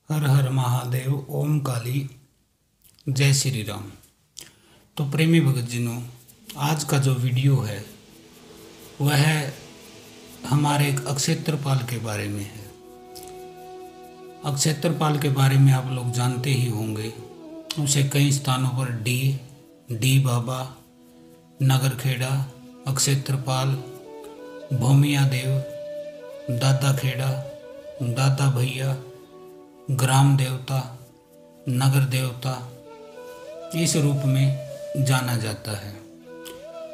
हर हर महादेव, ओम काली, जय श्री राम। तो प्रेमी भक्तजनों, आज का जो वीडियो है वह हमारे एक अक्षेत्रपाल के बारे में है। अक्षेत्रपाल के बारे में आप लोग जानते ही होंगे। उसे कई स्थानों पर डी बाबा, नगरखेड़ा, अक्षेत्रपाल, भूमिया देव, दादा खेड़ा, दादा भैया, ग्राम देवता, नगर देवता इस रूप में जाना जाता है।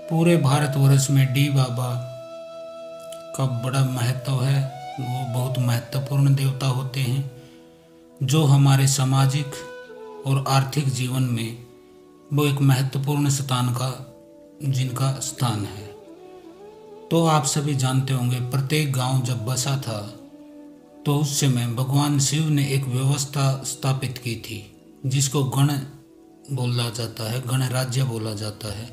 पूरे भारतवर्ष में डी बाबा का बड़ा महत्व है। वो बहुत महत्वपूर्ण देवता होते हैं जो हमारे सामाजिक और आर्थिक जीवन में वो एक महत्वपूर्ण स्थान का जिनका स्थान है। तो आप सभी जानते होंगे, प्रत्येक गांव जब बसा था तो उस समय भगवान शिव ने एक व्यवस्था स्थापित की थी जिसको गण बोला जाता है, गणराज्य बोला जाता है।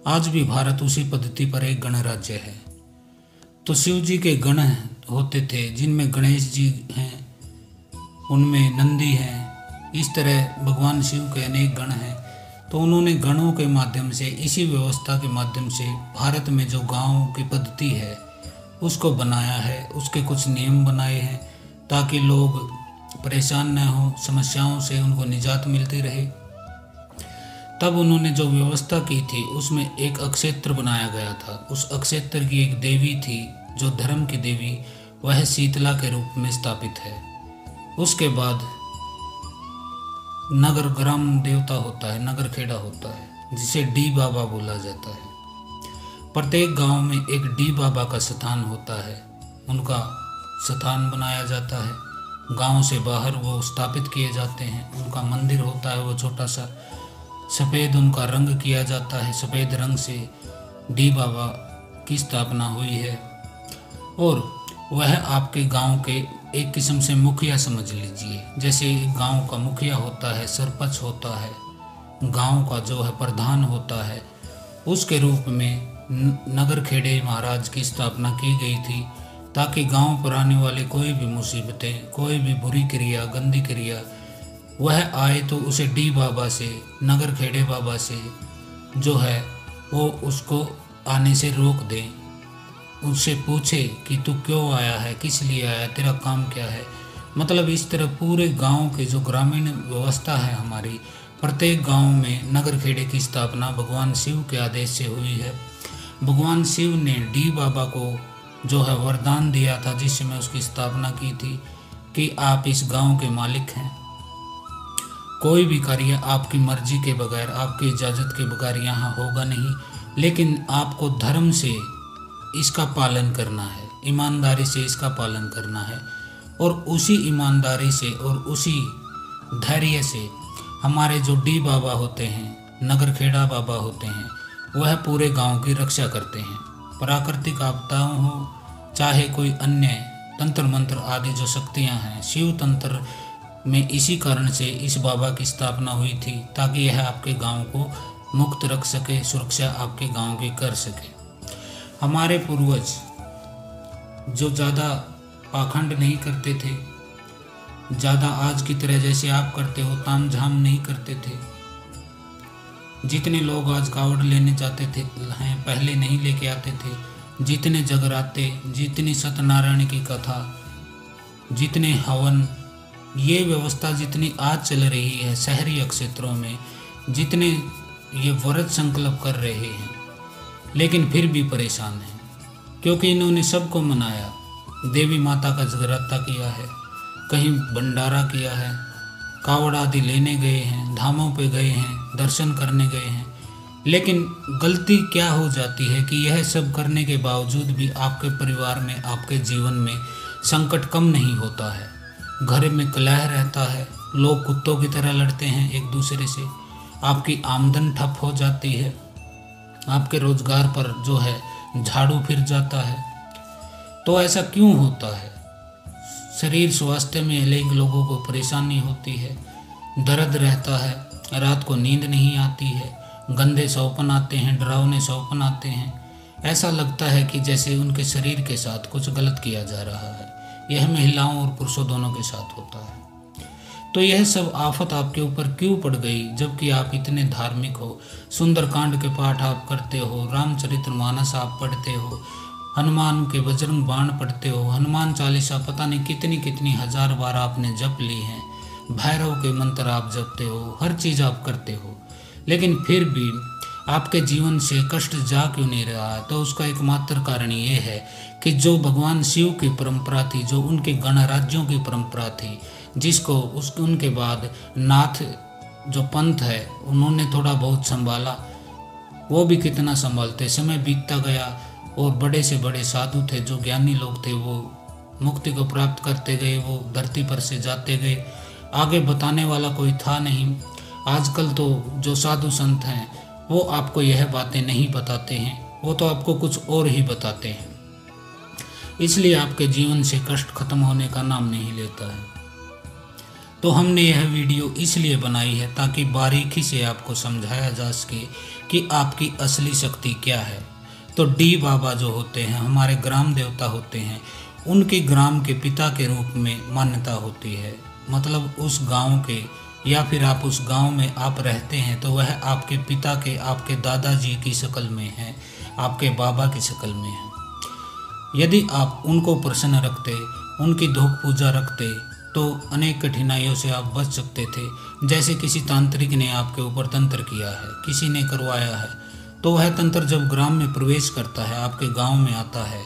आज भी भारत उसी पद्धति पर एक गणराज्य है। तो शिव जी के गण होते थे जिनमें गणेश जी हैं, उनमें नंदी हैं। इस तरह भगवान शिव के अनेक गण हैं। तो उन्होंने गणों के माध्यम से, इसी व्यवस्था के माध्यम से भारत में जो गाँव की पद्धति है उसको बनाया है। उसके कुछ नियम बनाए हैं ताकि लोग परेशान न हो, समस्याओं से उनको निजात मिलती रहे। तब उन्होंने जो व्यवस्था की थी उसमें एक अक्षेत्र बनाया गया था। उस अक्षेत्र की एक देवी थी जो धर्म की देवी, वह शीतला के रूप में स्थापित है। उसके बाद नगर ग्राम देवता होता है, नगर खेड़ा होता है, जिसे डी बाबा बोला जाता है। प्रत्येक गांव में एक डी बाबा का स्थान होता है, उनका स्थान बनाया जाता है। गांव से बाहर वो स्थापित किए जाते हैं। उनका मंदिर होता है, वो छोटा सा सफ़ेद उनका रंग किया जाता है। सफ़ेद रंग से डी बाबा की स्थापना हुई है और वह आपके गांव के एक किस्म से मुखिया समझ लीजिए। जैसे गांव का मुखिया होता है, सरपंच होता है, गांव का जो है प्रधान होता है, उसके रूप में नगर खेड़े महाराज की स्थापना की गई थी ताकि गांव पर आने वाले कोई भी मुसीबतें, कोई भी बुरी क्रिया, गंदी क्रिया वह आए तो उसे डी बाबा से, नगर खेड़े बाबा से जो है वो उसको आने से रोक दें। उनसे पूछे कि तू क्यों आया है, किस लिए आया, तेरा काम क्या है। मतलब इस तरह पूरे गांव के जो ग्रामीण व्यवस्था है हमारी, प्रत्येक गांव में नगर खेड़े की स्थापना भगवान शिव के आदेश से हुई है। भगवान शिव ने डी बाबा को जो है वरदान दिया था जिस समय उसकी स्थापना की थी कि आप इस गांव के मालिक हैं। कोई भी कार्य आपकी मर्जी के बगैर, आपकी इजाज़त के बगैर यहाँ होगा नहीं, लेकिन आपको धर्म से इसका पालन करना है, ईमानदारी से इसका पालन करना है। और उसी ईमानदारी से और उसी धैर्य से हमारे जो डी बाबा होते हैं, नगर खेड़ा बाबा होते हैं, वह पूरे गांव की रक्षा करते हैं। प्राकृतिक आपदाओं हो चाहे कोई अन्य तंत्र मंत्र आदि जो शक्तियां हैं, शिव तंत्र में इसी कारण से इस बाबा की स्थापना हुई थी ताकि यह आपके गांव को मुक्त रख सके, सुरक्षा आपके गांव की कर सके। हमारे पूर्वज जो ज़्यादा पाखंड नहीं करते थे, ज़्यादा आज की तरह जैसे आप करते हो ताम झाम नहीं करते थे। जितने लोग आज कावड़ लेने जाते थे हैं, पहले नहीं लेके आते थे। जितने जगराते, जितनी सत्यनारायण की कथा, जितने हवन, ये व्यवस्था जितनी आज चल रही है शहरी क्षेत्रों में, जितने ये व्रत संकल्प कर रहे हैं, लेकिन फिर भी परेशान हैं क्योंकि इन्होंने सबको मनाया। देवी माता का जगराता किया है, कहीं भंडारा किया है, कावड़ आदि लेने गए हैं, धामों पे गए हैं, दर्शन करने गए हैं। लेकिन गलती क्या हो जाती है कि यह सब करने के बावजूद भी आपके परिवार में, आपके जीवन में संकट कम नहीं होता है। घर में कलह रहता है, लोग कुत्तों की तरह लड़ते हैं एक दूसरे से, आपकी आमदन ठप हो जाती है, आपके रोजगार पर जो है झाड़ू फिर जाता है। तो ऐसा क्यों होता है? शरीर स्वास्थ्य में अनेक लोगों को परेशानी होती है, दर्द रहता है, रात को नींद नहीं आती है, गंदे सौपन आते हैं, डरावने सौपन आते हैं। ऐसा लगता है कि जैसे उनके शरीर के साथ कुछ गलत किया जा रहा है। यह महिलाओं और पुरुषों दोनों के साथ होता है। तो यह सब आफत आपके ऊपर क्यों पड़ गई, जबकि आप इतने धार्मिक हो। सुंदरकांड के पाठ आप करते हो, रामचरितमानस आप पढ़ते हो, हनुमान के बजरंग बाण पढ़ते हो, हनुमान चालीसा पता नहीं कितनी कितनी हजार बार आपने जप ली है, भैरव के मंत्र आप जपते हो, हर चीज़ आप करते हो, लेकिन फिर भी आपके जीवन से कष्ट जा क्यों नहीं रहा है। तो उसका एकमात्र कारण ये है कि जो भगवान शिव की परंपरा थी, जो उनके गणराज्यों की परंपरा थी, जिसको उनके बाद नाथ जो पंथ है उन्होंने थोड़ा बहुत संभाला, वो भी कितना संभालते, समय बीतता गया और बड़े से बड़े साधु थे, जो ज्ञानी लोग थे, वो मुक्ति को प्राप्त करते गए, वो धरती पर से जाते गए, आगे बताने वाला कोई था नहीं। आजकल तो जो साधु संत हैं वो आपको यह बातें नहीं बताते हैं, वो तो आपको कुछ और ही बताते हैं, इसलिए आपके जीवन से कष्ट खत्म होने का नाम नहीं लेता है। तो हमने यह वीडियो इसलिए बनाई है ताकि बारीकी से आपको समझाया जा सके कि आपकी असली शक्ति क्या है। तो डी बाबा जो होते हैं हमारे ग्राम देवता होते हैं, उनके ग्राम के पिता के रूप में मान्यता होती है, मतलब उस गांव के, या फिर आप उस गांव में आप रहते हैं तो वह आपके पिता के, आपके दादाजी की शक्ल में है, आपके बाबा की शक्ल में है। यदि आप उनको प्रसन्न रखते, उनकी धूप पूजा रखते तो अनेक कठिनाइयों से आप बच सकते थे। जैसे किसी तांत्रिक ने आपके ऊपर तंत्र किया है, किसी ने करवाया है, तो वह तंत्र जब ग्राम में प्रवेश करता है, आपके गांव में आता है,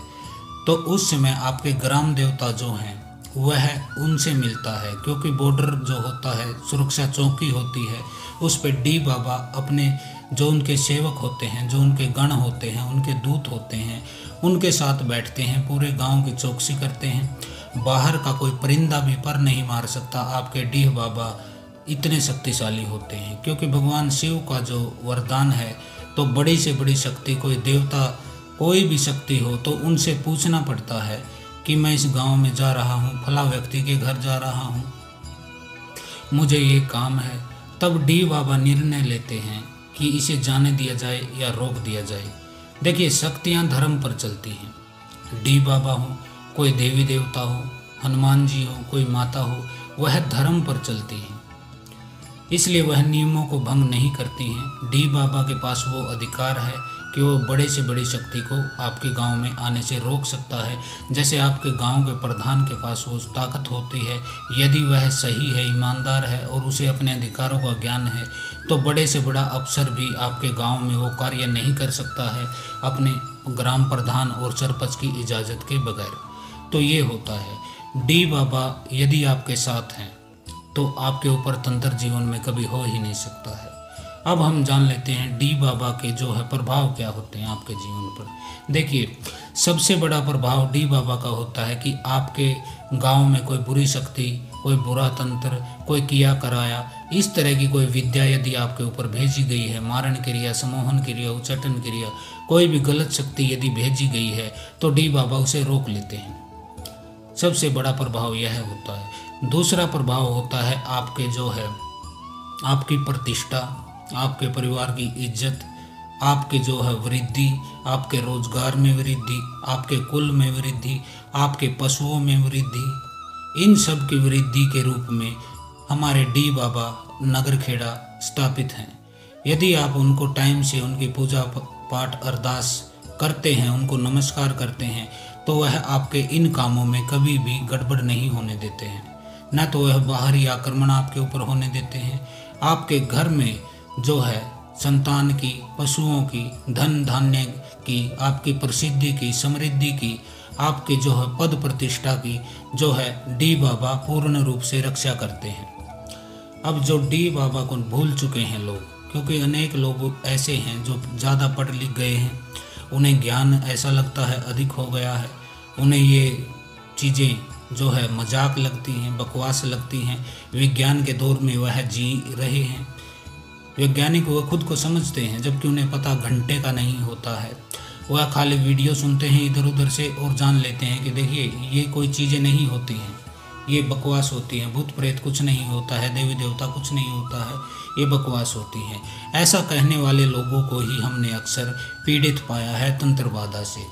तो उस समय आपके ग्राम देवता जो हैं वह उनसे मिलता है, क्योंकि बॉर्डर जो होता है, सुरक्षा चौकी होती है, उस पर डी बाबा अपने जो उनके सेवक होते हैं, जो उनके गण होते हैं, उनके दूत होते हैं, उनके साथ बैठते हैं, पूरे गांव की चौकसी करते हैं। बाहर का कोई परिंदा भी पर नहीं मार सकता। आपके डी बाबा इतने शक्तिशाली होते हैं, क्योंकि भगवान शिव का जो वरदान है, तो बड़ी से बड़ी शक्ति, कोई देवता, कोई भी शक्ति हो तो उनसे पूछना पड़ता है कि मैं इस गांव में जा रहा हूँ, फला व्यक्ति के घर जा रहा हूँ, मुझे ये काम है, तब डी बाबा निर्णय लेते हैं कि इसे जाने दिया जाए या रोक दिया जाए। देखिए, शक्तियाँ धर्म पर चलती हैं। डी बाबा हो, कोई देवी देवता हो, हनुमान जी हो, कोई माता हो, वह धर्म पर चलती हैं, इसलिए वह नियमों को भंग नहीं करती हैं। डी बाबा के पास वो अधिकार है कि वो बड़े से बड़ी शक्ति को आपके गांव में आने से रोक सकता है। जैसे आपके गांव के प्रधान के पास वो ताकत होती है, यदि वह सही है, ईमानदार है और उसे अपने अधिकारों का ज्ञान है, तो बड़े से बड़ा अफसर भी आपके गांव में वो कार्य नहीं कर सकता है अपने ग्राम प्रधान और सरपंच की इजाज़त के बगैर। तो ये होता है। डी बाबा यदि आपके साथ हैं तो आपके ऊपर तंत्र जीवन में कभी हो ही नहीं सकता है। अब हम जान लेते हैं डी बाबा के जो है प्रभाव क्या होते हैं आपके जीवन पर। देखिए, सबसे बड़ा प्रभाव डी बाबा का होता है कि आपके गांव में कोई बुरी शक्ति, कोई बुरा तंत्र, कोई किया कराया, इस तरह की कोई विद्या यदि आपके ऊपर भेजी गई है, मारण क्रिया, सम्मोहन क्रिया, उच्चाटन क्रिया, कोई भी गलत शक्ति यदि भेजी गई है, तो डी बाबा उसे रोक लेते हैं। सबसे बड़ा प्रभाव यह होता है। दूसरा प्रभाव होता है आपके जो है आपकी प्रतिष्ठा, आपके परिवार की इज्जत, आपके जो है वृद्धि, आपके रोजगार में वृद्धि, आपके कुल में वृद्धि, आपके पशुओं में वृद्धि, इन सब की वृद्धि के रूप में हमारे डी बाबा नगर खेड़ा स्थापित हैं। यदि आप उनको टाइम से उनकी पूजा पाठ अरदास करते हैं, उनको नमस्कार करते हैं, तो वह आपके इन कामों में कभी भी गड़बड़ नहीं होने देते हैं, न तो वह बाहरी आक्रमण आपके ऊपर होने देते हैं। आपके घर में जो है संतान की, पशुओं की, धन धान्य की, आपकी प्रसिद्धि की, समृद्धि की, आपकी जो है पद प्रतिष्ठा की जो है डी बाबा पूर्ण रूप से रक्षा करते हैं। अब जो डी बाबा को भूल चुके हैं लोग, क्योंकि अनेक लोग ऐसे हैं जो ज़्यादा पढ़ लिख गए हैं, उन्हें ज्ञान ऐसा लगता है अधिक हो गया है, उन्हें ये चीज़ें जो है मजाक लगती हैं, बकवास लगती हैं। विज्ञान के दौर में वह जी रहे हैं, वैज्ञानिक वह खुद को समझते हैं, जबकि उन्हें पता घंटे का नहीं होता है। वह खाली वीडियो सुनते हैं इधर उधर से और जान लेते हैं कि देखिए ये कोई चीज़ें नहीं होती हैं, ये बकवास होती हैं, भूत प्रेत कुछ नहीं होता है, देवी देवता कुछ नहीं होता है, ये बकवास होती हैं। ऐसा कहने वाले लोगों को ही हमने अक्सर पीड़ित पाया है तंत्रबाधा से।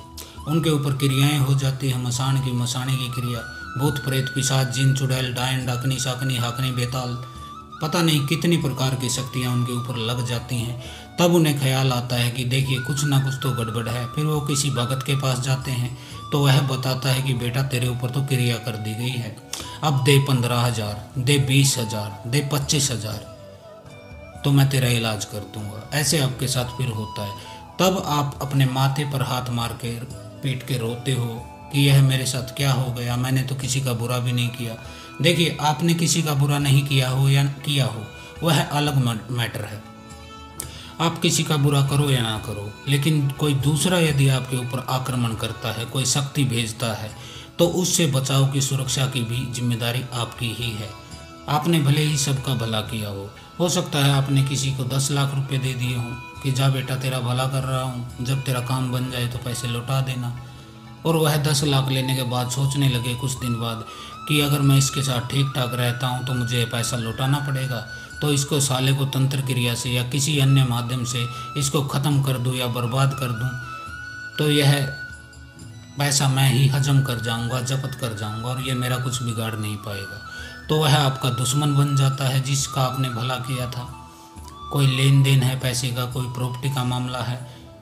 उनके ऊपर क्रियाएं हो जाती हैं, मसाण की मसाणी की क्रिया, भूत प्रेत पिशाच जिन चुड़ैल डायन डाकनी शाकनी हाकनी बेताल, पता नहीं कितनी प्रकार की शक्तियाँ उनके ऊपर लग जाती हैं। तब उन्हें ख्याल आता है कि देखिए कुछ ना कुछ तो गड़बड़ है। फिर वो किसी भगत के पास जाते हैं तो वह बताता है कि बेटा तेरे ऊपर तो क्रिया कर दी गई है, अब दे 15,000, दे 20,000, दे 25,000, तो मैं तेरा इलाज कर दूंगा। ऐसे आपके साथ फिर होता है। तब आप अपने माथे पर हाथ मार के पीट के रोते हो कि यह मेरे साथ क्या हो गया, मैंने तो किसी का बुरा भी नहीं किया। देखिए आपने किसी का बुरा नहीं किया हो या किया हो वह अलग मैटर है, आप किसी का बुरा करो या ना करो, लेकिन कोई दूसरा यदि आपके ऊपर आक्रमण करता है, कोई शक्ति भेजता है, तो उससे बचाव की सुरक्षा की भी जिम्मेदारी आपकी ही है। आपने भले ही सबका भला किया हो सकता है आपने किसी को 10 लाख रुपए दे दिए हों कि जा बेटा तेरा भला कर रहा हूँ, जब तेरा काम बन जाए तो पैसे लौटा देना, और वह 10 लाख लेने के बाद सोचने लगे कुछ दिन बाद कि अगर मैं इसके साथ ठीक ठाक रहता हूँ तो मुझे पैसा लौटाना पड़ेगा, तो इसको साले को तंत्र क्रिया से या किसी अन्य माध्यम से इसको ख़त्म कर दूँ या बर्बाद कर दूँ, तो यह पैसा मैं ही हजम कर जाऊँगा, जब्त कर जाऊँगा और ये मेरा कुछ बिगाड़ नहीं पाएगा। तो वह आपका दुश्मन बन जाता है जिसका आपने भला किया था। कोई लेन देन है पैसे का, कोई प्रॉपर्टी का मामला है,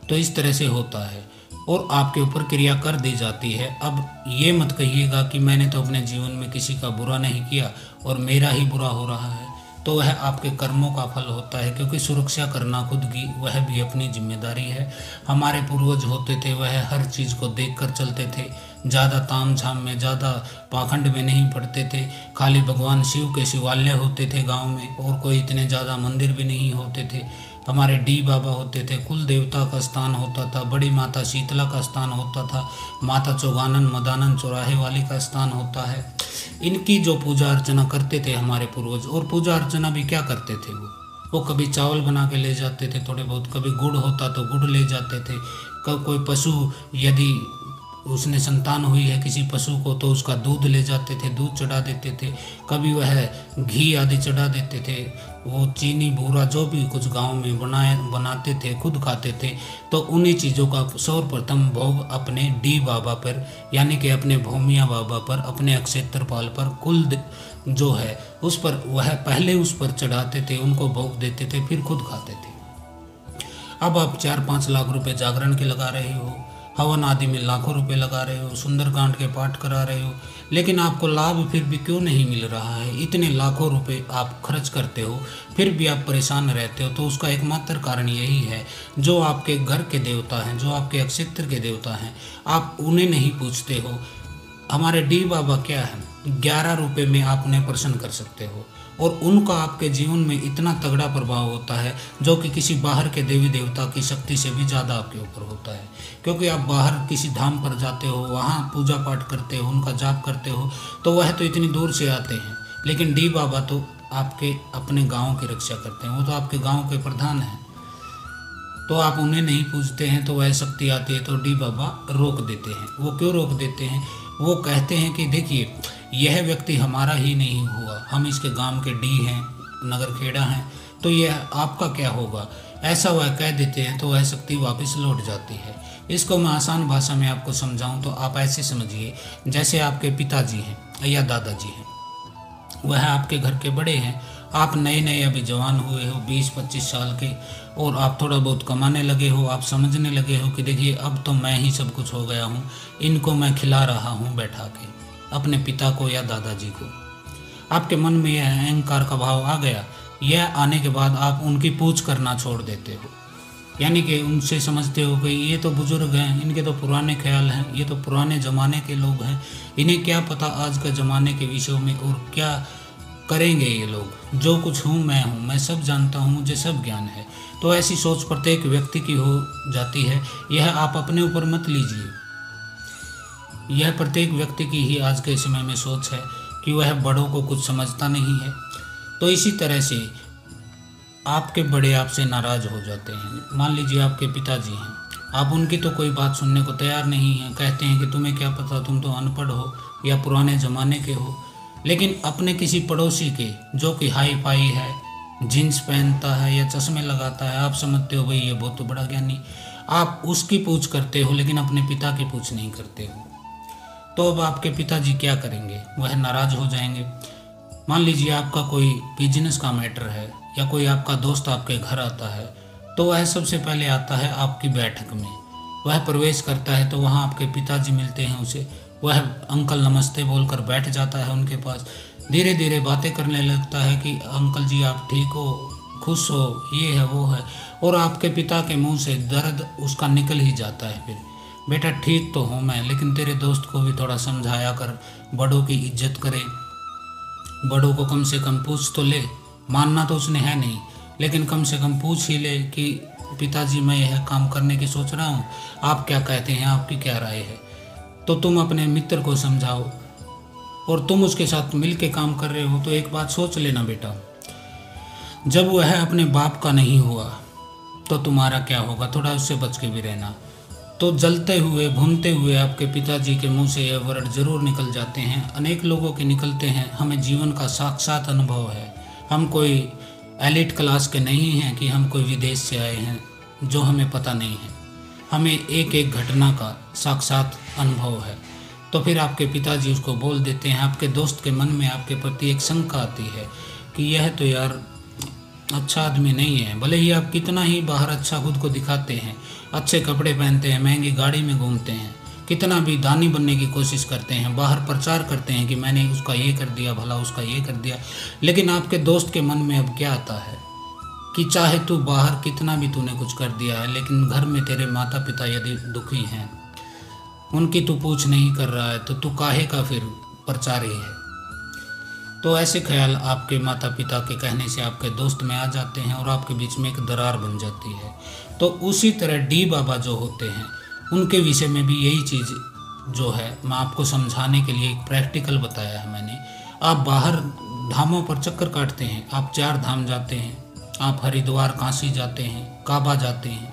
तो इस तरह से होता है और आपके ऊपर क्रिया कर दी जाती है। अब ये मत कहिएगा कि मैंने तो अपने जीवन में किसी का बुरा नहीं किया और मेरा ही बुरा हो रहा है, तो वह आपके कर्मों का फल होता है, क्योंकि सुरक्षा करना खुद की वह भी अपनी जिम्मेदारी है। हमारे पूर्वज होते थे वह हर चीज़ को देखकर चलते थे, ज़्यादा ताम झाम में ज़्यादा पाखंड में नहीं पड़ते थे। खाली भगवान शिव के शिवालय होते थे गांव में, और कोई इतने ज़्यादा मंदिर भी नहीं होते थे। हमारे डी बाबा होते थे, कुल देवता का स्थान होता था, बड़ी माता शीतला का स्थान होता था, माता चौगानन मदानन चौराहे वाली का स्थान होता है। इनकी जो पूजा अर्चना करते थे हमारे पूर्वज, और पूजा अर्चना भी क्या करते थे वो कभी चावल बना के ले जाते थे थोड़े बहुत, कभी गुड़ होता तो गुड़ ले जाते थे, कब कोई पशु यदि उसने संतान हुई है किसी पशु को तो उसका दूध ले जाते थे, दूध चढ़ा देते थे, कभी वह घी आदि चढ़ा देते थे, वो चीनी बूरा जो भी कुछ गांव में बनाते थे खुद खाते थे। तो उन्हीं चीज़ों का सर्वप्रथम भोग अपने डी बाबा पर यानी कि अपने भूमिया बाबा पर, अपने अक्षेत्रपाल पर, कुल जो है उस पर वह पहले उस पर चढ़ाते थे, उनको भोग देते थे, फिर खुद खाते थे। अब आप 4-5 लाख रुपए जागरण के लगा रहे हो, हवन आदि में लाखों रुपए लगा रहे हो, सुंदरकांड के पाठ करा रहे हो, लेकिन आपको लाभ फिर भी क्यों नहीं मिल रहा है? इतने लाखों रुपए आप खर्च करते हो फिर भी आप परेशान रहते हो, तो उसका एकमात्र कारण यही है, जो आपके घर के देवता हैं, जो आपके अक्षेत्र के देवता हैं, आप उन्हें नहीं पूछते हो। हमारे डी बाबा क्या है, 11 रुपये में आप उन्हें प्रसन्न कर सकते हो, और उनका आपके जीवन में इतना तगड़ा प्रभाव होता है जो कि किसी बाहर के देवी देवता की शक्ति से भी ज़्यादा आपके ऊपर होता है। क्योंकि आप बाहर किसी धाम पर जाते हो, वहाँ पूजा पाठ करते हो, उनका जाप करते हो, तो वह तो इतनी दूर से आते हैं, लेकिन डी बाबा तो आपके अपने गाँव की रक्षा करते हैं, वो तो आपके गाँव के प्रधान हैं, तो आप उन्हें नहीं पूछते हैं, तो वह शक्ति आती है तो डी बाबा रोक देते हैं। वो क्यों रोक देते हैं? वो कहते हैं कि देखिए यह व्यक्ति हमारा ही नहीं हुआ, हम इसके गांव के डी हैं, नगर खेड़ा हैं, तो यह आपका क्या होगा, ऐसा वह कह देते हैं, तो वह शक्ति वापस लौट जाती है। इसको मैं आसान भाषा में आपको समझाऊं तो आप ऐसे समझिए, जैसे आपके पिताजी हैं या दादाजी हैं, वह आपके घर के बड़े हैं, आप नए नए अभी जवान हुए हो 20-25 साल के, और आप थोड़ा बहुत कमाने लगे हो, आप समझने लगे हो कि देखिए अब तो मैं ही सब कुछ हो गया हूँ, इनको मैं खिला रहा हूँ बैठा के, अपने पिता को या दादाजी को। आपके मन में यह अहंकार का भाव आ गया, यह आने के बाद आप उनकी पूछ करना छोड़ देते हो, यानी कि उनसे समझते हो कि ये तो बुजुर्ग हैं, इनके तो पुराने ख्याल हैं, ये तो पुराने ज़माने के लोग हैं, इन्हें क्या पता आज के ज़माने के विषयों में, और क्या करेंगे ये लोग, जो कुछ हूँ, मैं सब जानता हूँ, मुझे सब ज्ञान है। तो ऐसी सोच प्रत्येक व्यक्ति की हो जाती है, यह आप अपने ऊपर मत लीजिए, यह प्रत्येक व्यक्ति की ही आज के समय में सोच है कि वह बड़ों को कुछ समझता नहीं है। तो इसी तरह से आपके बड़े आपसे नाराज़ हो जाते हैं। मान लीजिए आपके पिताजी हैं, आप उनकी तो कोई बात सुनने को तैयार नहीं हैं, कहते हैं कि तुम्हें क्या पता, तुम तो अनपढ़ हो या पुराने ज़माने के हो। लेकिन अपने किसी पड़ोसी के जो कि हाई फाई है, जीन्स पहनता है या चश्मे लगाता है, आप समझते हो भाई ये बहुत बड़ा ज्ञानी, आप उसकी पूछ करते हो, लेकिन अपने पिता की पूछ नहीं करते हो। तो अब आपके पिताजी क्या करेंगे? वह नाराज हो जाएंगे। मान लीजिए आपका कोई बिजनेस का मैटर है या कोई आपका दोस्त आपके घर आता है, तो वह सबसे पहले आता है आपकी बैठक में। वह प्रवेश करता है तो वहाँ आपके पिताजी मिलते हैं उसे। वह अंकल नमस्ते बोलकर बैठ जाता है उनके पास। धीरे धीरे बातें करने लगता है कि अंकल जी आप ठीक हो, खुश हो, ये है वो है, और आपके पिता के मुंह से दर्द उसका निकल ही जाता है। फिर बेटा ठीक तो हूँ मैं, लेकिन तेरे दोस्त को भी थोड़ा समझाया कर, बड़ों की इज्जत करे, बड़ों को कम से कम पूछ तो ले। मानना तो उसने है नहीं, लेकिन कम से कम पूछ ही ले कि पिताजी मैं यह काम करने की सोच रहा हूँ, आप क्या कहते हैं, आपकी क्या राय है। तो तुम अपने मित्र को समझाओ, और तुम उसके साथ मिल के काम कर रहे हो तो एक बात सोच लेना बेटा, जब वह अपने बाप का नहीं हुआ तो तुम्हारा क्या होगा। थोड़ा उससे बच के भी रहना। तो जलते हुए भूनते हुए आपके पिताजी के मुंह से यह वर्ड जरूर निकल जाते हैं। अनेक लोगों के निकलते हैं। हमें जीवन का साक्षात अनुभव है। हम कोई एलिट क्लास के नहीं हैं कि हम कोई विदेश से आए हैं जो हमें पता नहीं है। हमें एक एक घटना का साक्षात अनुभव है। तो फिर आपके पिताजी उसको बोल देते हैं। आपके दोस्त के मन में आपके प्रति एक शंका आती है कि यह तो यार अच्छा आदमी नहीं है। भले ही आप कितना ही बाहर अच्छा खुद को दिखाते हैं, अच्छे कपड़े पहनते हैं, महंगी गाड़ी में घूमते हैं, कितना भी दानी बनने की कोशिश करते हैं, बाहर प्रचार करते हैं कि मैंने उसका ये कर दिया, भला उसका ये कर दिया, लेकिन आपके दोस्त के मन में अब क्या आता है कि चाहे तू बाहर कितना भी तूने कुछ कर दिया है, लेकिन घर में तेरे माता पिता यदि दुखी हैं, उनकी तू पूछ नहीं कर रहा है, तो तू काहे का फिर प्रचारी है। तो ऐसे ख्याल आपके माता पिता के कहने से आपके दोस्त में आ जाते हैं और आपके बीच में एक दरार बन जाती है। तो उसी तरह डी बाबा जो होते हैं उनके विषय में भी यही चीज़ जो है मैं आपको समझाने के लिए एक प्रैक्टिकल बताया है मैंने। आप बाहर धामों पर चक्कर काटते हैं, आप 4 धाम जाते हैं, आप हरिद्वार काशी जाते हैं, काबा जाते हैं,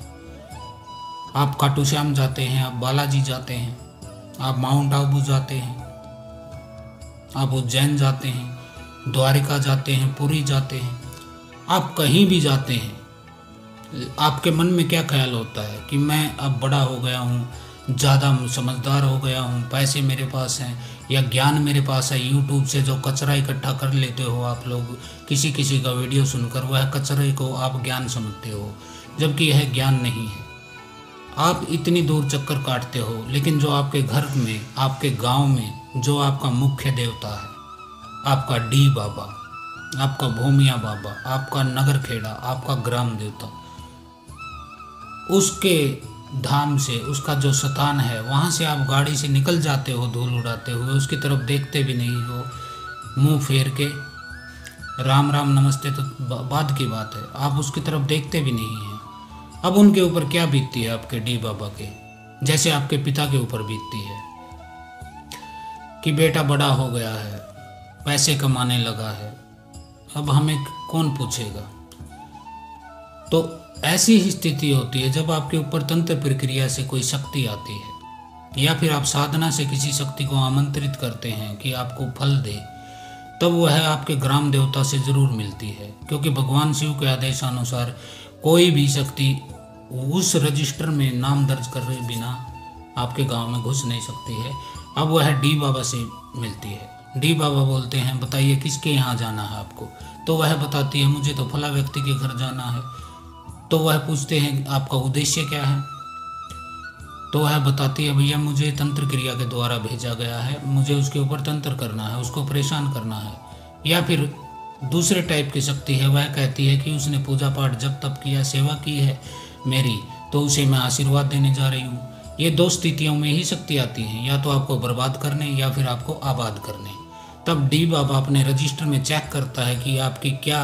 आप खाटू श्याम जाते हैं, आप बालाजी जाते हैं, आप माउंट आबू जाते हैं, आप उज्जैन जाते हैं, द्वारिका जाते हैं, पुरी जाते हैं, आप कहीं भी जाते हैं, आपके मन में क्या ख्याल होता है कि मैं अब बड़ा हो गया हूँ, ज़्यादा समझदार हो गया हूँ, पैसे मेरे पास हैं या ज्ञान मेरे पास है। यूट्यूब से जो कचरा इकट्ठा कर लेते हो आप लोग, किसी किसी का वीडियो सुनकर, वह कचरे को आप ज्ञान समझते हो, जबकि यह ज्ञान नहीं है। आप इतनी दूर चक्कर काटते हो, लेकिन जो आपके घर में, आपके गांव में जो आपका मुख्य देवता है, आपका डी बाबा, आपका भूमिया बाबा, आपका नगर खेड़ा, आपका ग्राम देवता, उसके धाम से, उसका जो स्थान है, वहाँ से आप गाड़ी से निकल जाते हो धूल उड़ाते हुए, उसकी तरफ देखते भी नहीं हो, मुंह फेर के, राम राम नमस्ते तो बाद की बात है, आप उसकी तरफ देखते भी नहीं हैं। अब उनके ऊपर क्या बीतती है आपके डी बाबा के, जैसे आपके पिता के ऊपर बीतती है कि बेटा बड़ा हो गया है, पैसे कमाने लगा है, अब हमें कौन पूछेगा। तो ऐसी ही स्थिति होती है जब आपके ऊपर तंत्र प्रक्रिया से कोई शक्ति आती है, या फिर आप साधना से किसी शक्ति को आमंत्रित करते हैं कि आपको फल दे, तब वह आपके ग्राम देवता से जरूर मिलती है। क्योंकि भगवान शिव के आदेशानुसार कोई भी शक्ति उस रजिस्टर में नाम दर्ज करे बिना आपके गांव में घुस नहीं सकती है। अब वह डी बाबा से मिलती है। डी बाबा बोलते हैं बताइए किसके यहाँ जाना है आपको, तो वह बताती है मुझे तो फला व्यक्ति के घर जाना है। तो वह पूछते हैं आपका उद्देश्य क्या है, तो वह बताती है भैया मुझे तंत्र क्रिया के द्वारा भेजा गया है, मुझे उसके ऊपर तंत्र करना है, उसको परेशान करना है। या फिर दूसरे टाइप की शक्ति है, वह कहती है कि उसने पूजा पाठ जब तब किया, सेवा की है मेरी, तो उसे मैं आशीर्वाद देने जा रही हूँ। ये 2 स्थितियों में ही शक्ति आती हैं, या तो आपको बर्बाद करने या फिर आपको आबाद करने। तब डी बाबा अपने रजिस्टर में चेक करता है कि आपकी क्या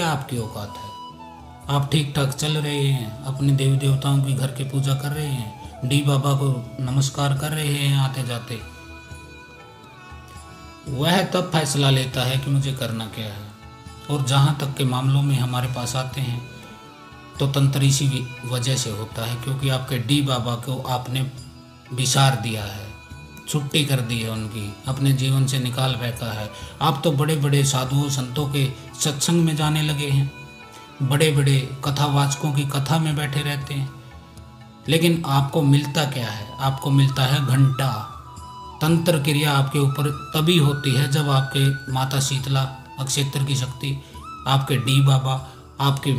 आपकी औकात है। आप ठीक ठाक चल रहे हैं, अपने देवी देवताओं की घर की पूजा कर रहे हैं, डी बाबा को नमस्कार कर रहे हैं आते जाते। वह तब फैसला लेता है कि मुझे करना क्या है। और जहाँ तक के मामलों में हमारे पास आते हैं तो तंत्र इसी वजह से होता है, क्योंकि आपके डी बाबा को आपने विसार दिया है, छुट्टी कर दी है उनकी, अपने जीवन से निकाल फेंका है। आप तो बड़े बड़े साधुओं संतों के सत्संग में जाने लगे हैं, बड़े बड़े कथावाचकों की कथा में बैठे रहते हैं, लेकिन आपको मिलता क्या है? आपको मिलता है घंटा। तंत्र क्रिया आपके ऊपर तभी होती है जब आपके माता शीतला, अक्षेत्र की शक्ति, आपके डी बाबा, आपके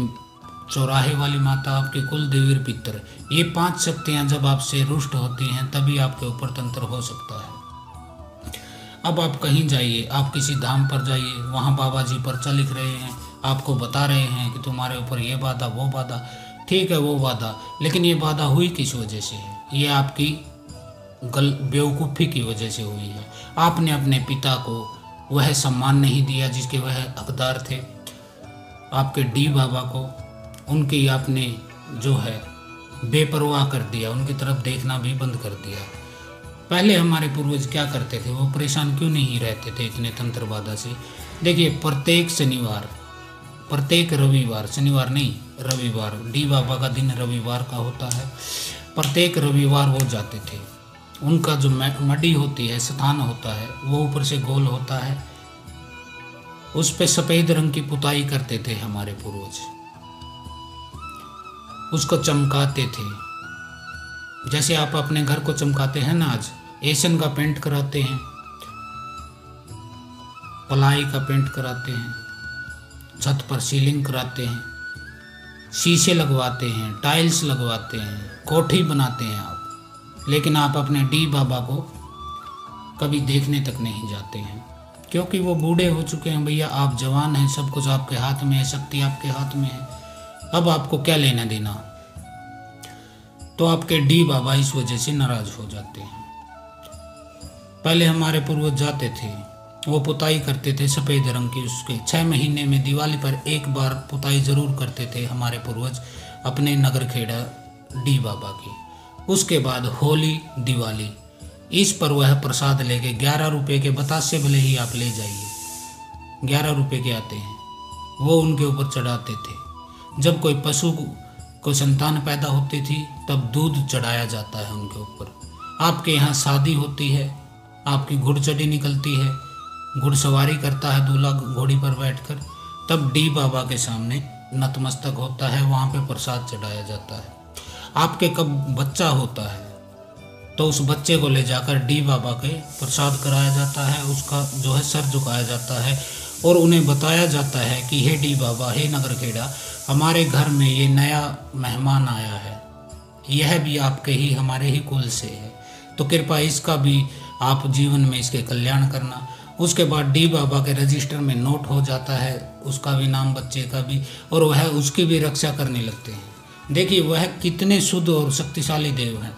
चौराहे वाली माता, आपके कुल देवी पितर, ये 5 शक्तियाँ जब आपसे रुष्ट होती हैं तभी आपके ऊपर तंत्र हो सकता है। अब आप कहीं जाइए, आप किसी धाम पर जाइए, वहाँ बाबा जी पर्चा लिख रहे हैं, आपको बता रहे हैं कि तुम्हारे ऊपर ये बाधा, वो बाधा, ठीक है वो बाधा, लेकिन ये बाधा हुई किस वजह से है? ये आपकी बेवकूफ़ी की वजह से हुई है। आपने अपने पिता को वह सम्मान नहीं दिया जिसके वह हकदार थे। आपके डी बाबा को उनकी आपने जो है बेपरवाह कर दिया, उनकी तरफ देखना भी बंद कर दिया। पहले हमारे पूर्वज क्या करते थे? वो परेशान क्यों नहीं रहते थे इतने तंत्र बाधा से? देखिए, प्रत्येक शनिवार, प्रत्येक रविवार, शनिवार नहीं रविवार, डी बाबा का दिन रविवार का होता है, प्रत्येक रविवार वो जाते थे। उनका जो मडी होती है, स्थान होता है, वो ऊपर से गोल होता है, उस पे सफ़ेद रंग की पुताई करते थे हमारे पूर्वज, उसको चमकाते थे। जैसे आप अपने घर को चमकाते हैं ना, आज एशियन का पेंट कराते हैं, प्लाई का पेंट कराते हैं, छत पर सीलिंग कराते हैं, शीशे लगवाते हैं, टाइल्स लगवाते हैं, कोठी बनाते हैं आप, लेकिन आप अपने डी बाबा को कभी देखने तक नहीं जाते हैं, क्योंकि वो बूढ़े हो चुके हैं। भैया आप जवान हैं, सब कुछ आपके हाथ में है, शक्ति आपके हाथ में है, अब आपको क्या लेना देना? तो आपके डी बाबा इस वजह से नाराज हो जाते हैं। पहले हमारे पूर्वज जाते थे, वो पुताई करते थे सफ़ेद रंग की, उसके 6 महीने में दिवाली पर एक बार पुताई ज़रूर करते थे हमारे पूर्वज अपने नगर खेड़ा डी बाबा की। उसके बाद होली, दिवाली, इस पर वह प्रसाद लेके 11 रुपये के बतासे भले ही आप ले जाइए, 11 रुपये के आते हैं, वो उनके ऊपर चढ़ाते थे। जब कोई पशु को संतान पैदा होती थी तब दूध चढ़ाया जाता है उनके ऊपर। आपके यहाँ शादी होती है, आपकी घुड़चढ़ी निकलती है, घुड़सवारी करता है दूल्हा घोड़ी पर बैठकर, तब डी बाबा के सामने नतमस्तक होता है, वहाँ पे प्रसाद चढ़ाया जाता है। आपके कब बच्चा होता है तो उस बच्चे को ले जाकर डी बाबा के प्रसाद कराया जाता है, उसका जो है सर झुकाया जाता है और उन्हें बताया जाता है कि हे डी बाबा, हे नगर खेड़ा, हमारे घर में ये नया मेहमान आया है, यह भी आपके ही, हमारे ही कुल से है, तो कृपया इसका भी आप जीवन में इसके कल्याण करना। उसके बाद डी बाबा के रजिस्टर में नोट हो जाता है, उसका भी नाम, बच्चे का भी, और वह उसकी भी रक्षा करने लगते हैं। देखिए वह कितने शुद्ध और शक्तिशाली देव हैं,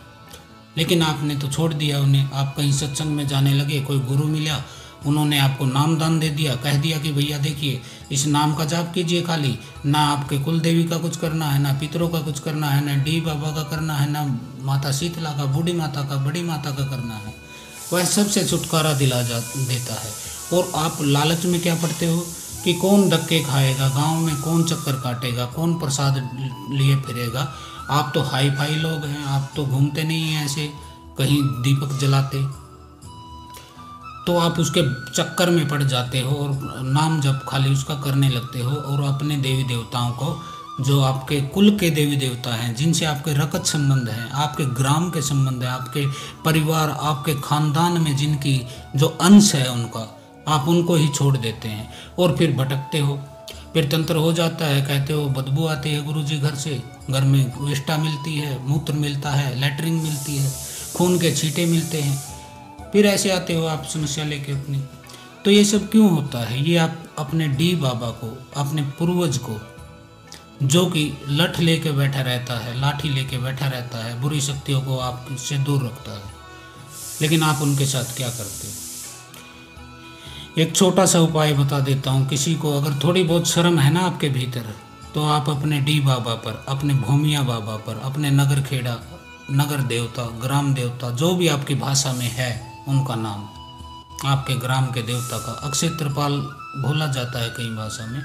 लेकिन आपने तो छोड़ दिया उन्हें। आप कहीं सत्संग में जाने लगे, कोई गुरु मिला, उन्होंने आपको नाम दान दे दिया, कह दिया कि भैया देखिए इस नाम का जाप कीजिए, खाली ना आपके कुल देवी का कुछ करना है, ना पितरों का कुछ करना है, ना डी बाबा का करना है, ना माता शीतला का, बूढ़ी माता का, बड़ी माता का करना है। वह सबसे छुटकारा देता है। और आप लालच में क्या पड़ते हो कि कौन धक्के खाएगा, गांव में कौन चक्कर काटेगा, कौन प्रसाद लिए फिरेगा। आप तो हाई फाई लोग हैं, आप तो घूमते नहीं हैं ऐसे कहीं दीपक जलाते, तो आप उसके चक्कर में पड़ जाते हो और नाम जब खाली उसका करने लगते हो, और अपने देवी देवताओं को, जो आपके कुल के देवी देवता हैं, जिनसे आपके रकत संबंध हैं, आपके ग्राम के संबंध है, आपके परिवार, आपके खानदान में जिनकी जो अंश है उनका, आप उनको ही छोड़ देते हैं और फिर भटकते हो। फिर तंत्र हो जाता है, कहते हो बदबू आती है गुरुजी घर से, घर में विष्ठा मिलती है, मूत्र मिलता है, लैटरिन मिलती है, खून के छींटे मिलते हैं, फिर ऐसे आते हो आप समस्या लेके अपनी। तो ये सब क्यों होता है? ये आप अपने डी बाबा को, अपने पूर्वज को, जो कि लठ लेके बैठा रहता है, लाठी लेके बैठा रहता है, बुरी शक्तियों को आपसे दूर रखता है, लेकिन आप उनके साथ क्या करते हो? एक छोटा सा उपाय बता देता हूँ। किसी को अगर थोड़ी बहुत शर्म है ना आपके भीतर, तो आप अपने डी बाबा पर, अपने भूमिया बाबा पर, अपने नगर खेड़ा, नगर देवता, ग्राम देवता, जो भी आपकी भाषा में है उनका नाम, आपके ग्राम के देवता का, अक्षेत्रपाल बोला जाता है कई भाषा में,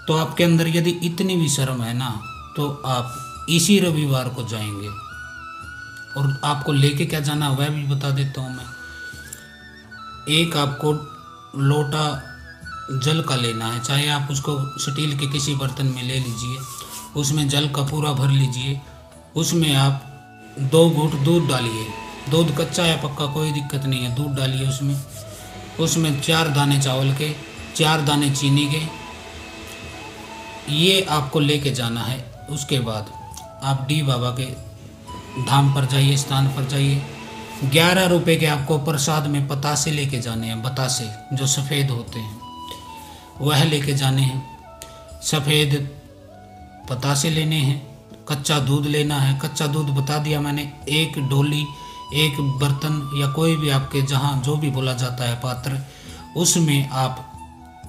तो आपके अंदर यदि इतनी भी शर्म है ना, तो आप इसी रविवार को जाएंगे। और आपको लेके क्या जाना वह भी बता देता हूँ मैं। एक आपको लोटा जल का लेना है, चाहे आप उसको स्टील के किसी बर्तन में ले लीजिए, उसमें जल का पूरा भर लीजिए, उसमें आप 2 घूंट दूध डालिए। दूध कच्चा या पक्का कोई दिक्कत नहीं है, दूध डालिए उसमें 4 दाने चावल के, 4 दाने चीनी के, ये आपको लेके जाना है। उसके बाद आप डी बाबा के धाम पर जाइए, स्थान पर जाइए। 11 रुपए के आपको प्रसाद में बतासे लेके जाने हैं। बतासे जो सफ़ेद होते हैं वह लेके जाने हैं। सफ़ेद बतासे लेने हैं। कच्चा दूध लेना है। कच्चा दूध बता दिया मैंने, 1 डोली, 1 बर्तन या कोई भी आपके जहाँ जो भी बोला जाता है पात्र, उसमें आप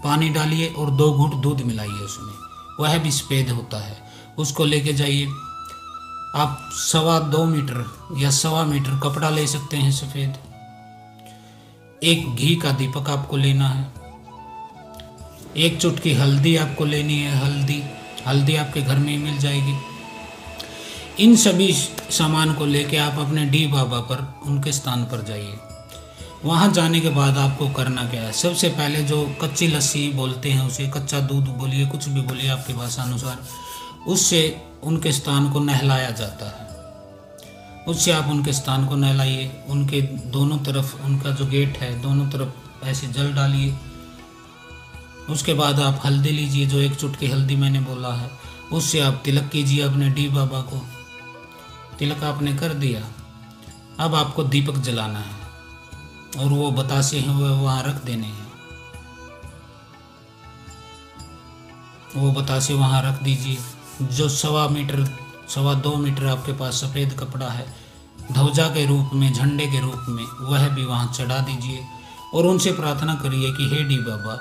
पानी डालिए और 2 घूंट दूध मिलाइए उसमें, वह भी सफ़ेद होता है। उसको लेके जाइए। आप 2.25 मीटर या 1.25 मीटर कपड़ा ले सकते हैं सफ़ेद। 1 घी का दीपक आपको लेना है। 1 चुटकी हल्दी आपको लेनी है। हल्दी आपके घर में ही मिल जाएगी। इन सभी सामान को लेके आप अपने डी बाबा पर, उनके स्थान पर जाइए। वहाँ जाने के बाद आपको करना क्या है, सबसे पहले जो कच्ची लस्सी बोलते हैं उसे, कच्चा दूध बोलिए, कुछ भी बोलिए आपकी भाषा अनुसार, उससे उनके स्थान को नहलाया जाता है। उससे आप उनके स्थान को नहलाइए। उनके दोनों तरफ, उनका जो गेट है दोनों तरफ ऐसे जल डालिए। उसके बाद आप हल्दी लीजिए, जो 1 चुटकी हल्दी मैंने बोला है, उससे आप तिलक कीजिए अपने डी बाबा को। तिलक आपने कर दिया। अब आपको दीपक जलाना है और वो बतासे हैं वो वहाँ रख देने हैं। वो बतासे वहाँ रख दीजिए। जो 2.25 मीटर आपके पास सफ़ेद कपड़ा है, ध्वजा के रूप में, झंडे के रूप में, वह भी वहाँ चढ़ा दीजिए और उनसे प्रार्थना करिए कि हे डी बाबा,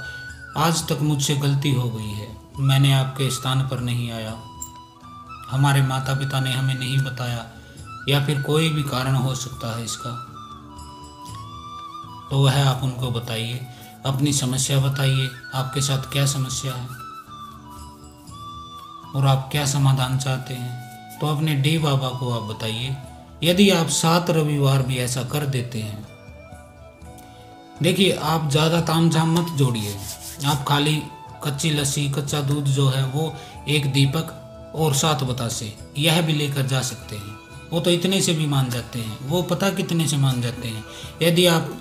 आज तक मुझसे गलती हो गई है, मैंने आपके स्थान पर नहीं आया, हमारे माता पिता ने हमें नहीं बताया, या फिर कोई भी कारण हो सकता है इसका, तो वह आप उनको बताइए। अपनी समस्या बताइए, आपके साथ क्या समस्या है और आप क्या समाधान चाहते हैं, तो अपने डी बाबा को आप बताइए। यदि आप 7 रविवार भी ऐसा कर देते हैं, देखिए आप ज़्यादा तामझाम मत जोड़िए। आप खाली कच्ची लस्सी, कच्चा दूध जो है वो, 1 दीपक और 7 बतासे, यह भी लेकर जा सकते हैं। वो तो इतने से भी मान जाते हैं, वो पता कितने से मान जाते हैं। यदि आप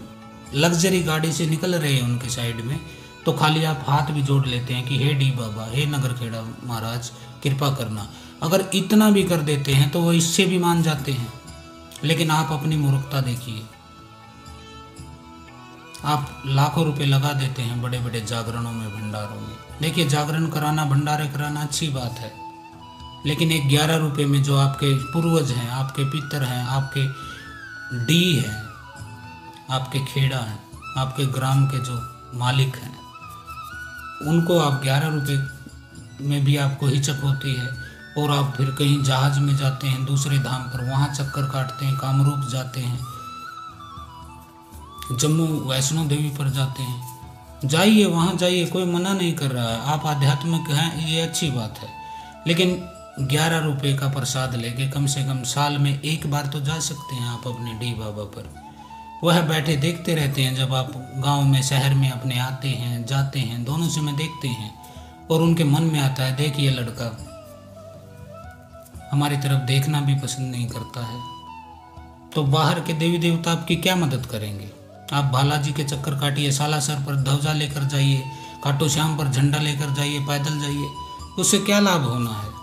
लग्जरी गाड़ी से निकल रहे हैं उनके साइड में, तो खाली आप हाथ भी जोड़ लेते हैं कि हे डी बाबा, हे नगरखेड़ा महाराज, कृपा करना। अगर इतना भी कर देते हैं तो वो इससे भी मान जाते हैं। लेकिन आप अपनी मूर्खता देखिए, आप लाखों रुपए लगा देते हैं बड़े बड़े जागरणों में, भंडारों में। देखिए जागरण कराना, भंडारे कराना अच्छी बात है, लेकिन एक 11 रुपये में जो आपके पूर्वज हैं, आपके पितर हैं, आपके डी हैं, आपके खेड़ा हैं, आपके ग्राम के जो मालिक हैं, उनको आप 11 रुपये में भी आपको हिचक होती है। और आप फिर कहीं जहाज में जाते हैं दूसरे धाम पर, वहाँ चक्कर काटते हैं, कामरूप जाते हैं, जम्मू वैष्णो देवी पर जाते हैं। जाइए, वहाँ जाइए, कोई मना नहीं कर रहा है, आप आध्यात्मिक हैं, ये अच्छी बात है। लेकिन 11 रुपये का प्रसाद लेके कम से कम साल में 1 बार तो जा सकते हैं आप अपने डी बाबा पर। वह बैठे देखते रहते हैं, जब आप गांव में, शहर में अपने आते हैं, जाते हैं, दोनों से में देखते हैं, और उनके मन में आता है, देखिए लड़का हमारी तरफ देखना भी पसंद नहीं करता है, तो बाहर के देवी देवता आपकी क्या मदद करेंगे। आप बालाजी के चक्कर काटिए, सालासर पर ध्वजा लेकर जाइए, खाटू श्याम पर झंडा लेकर जाइए, पैदल जाइए, उससे क्या लाभ होना है।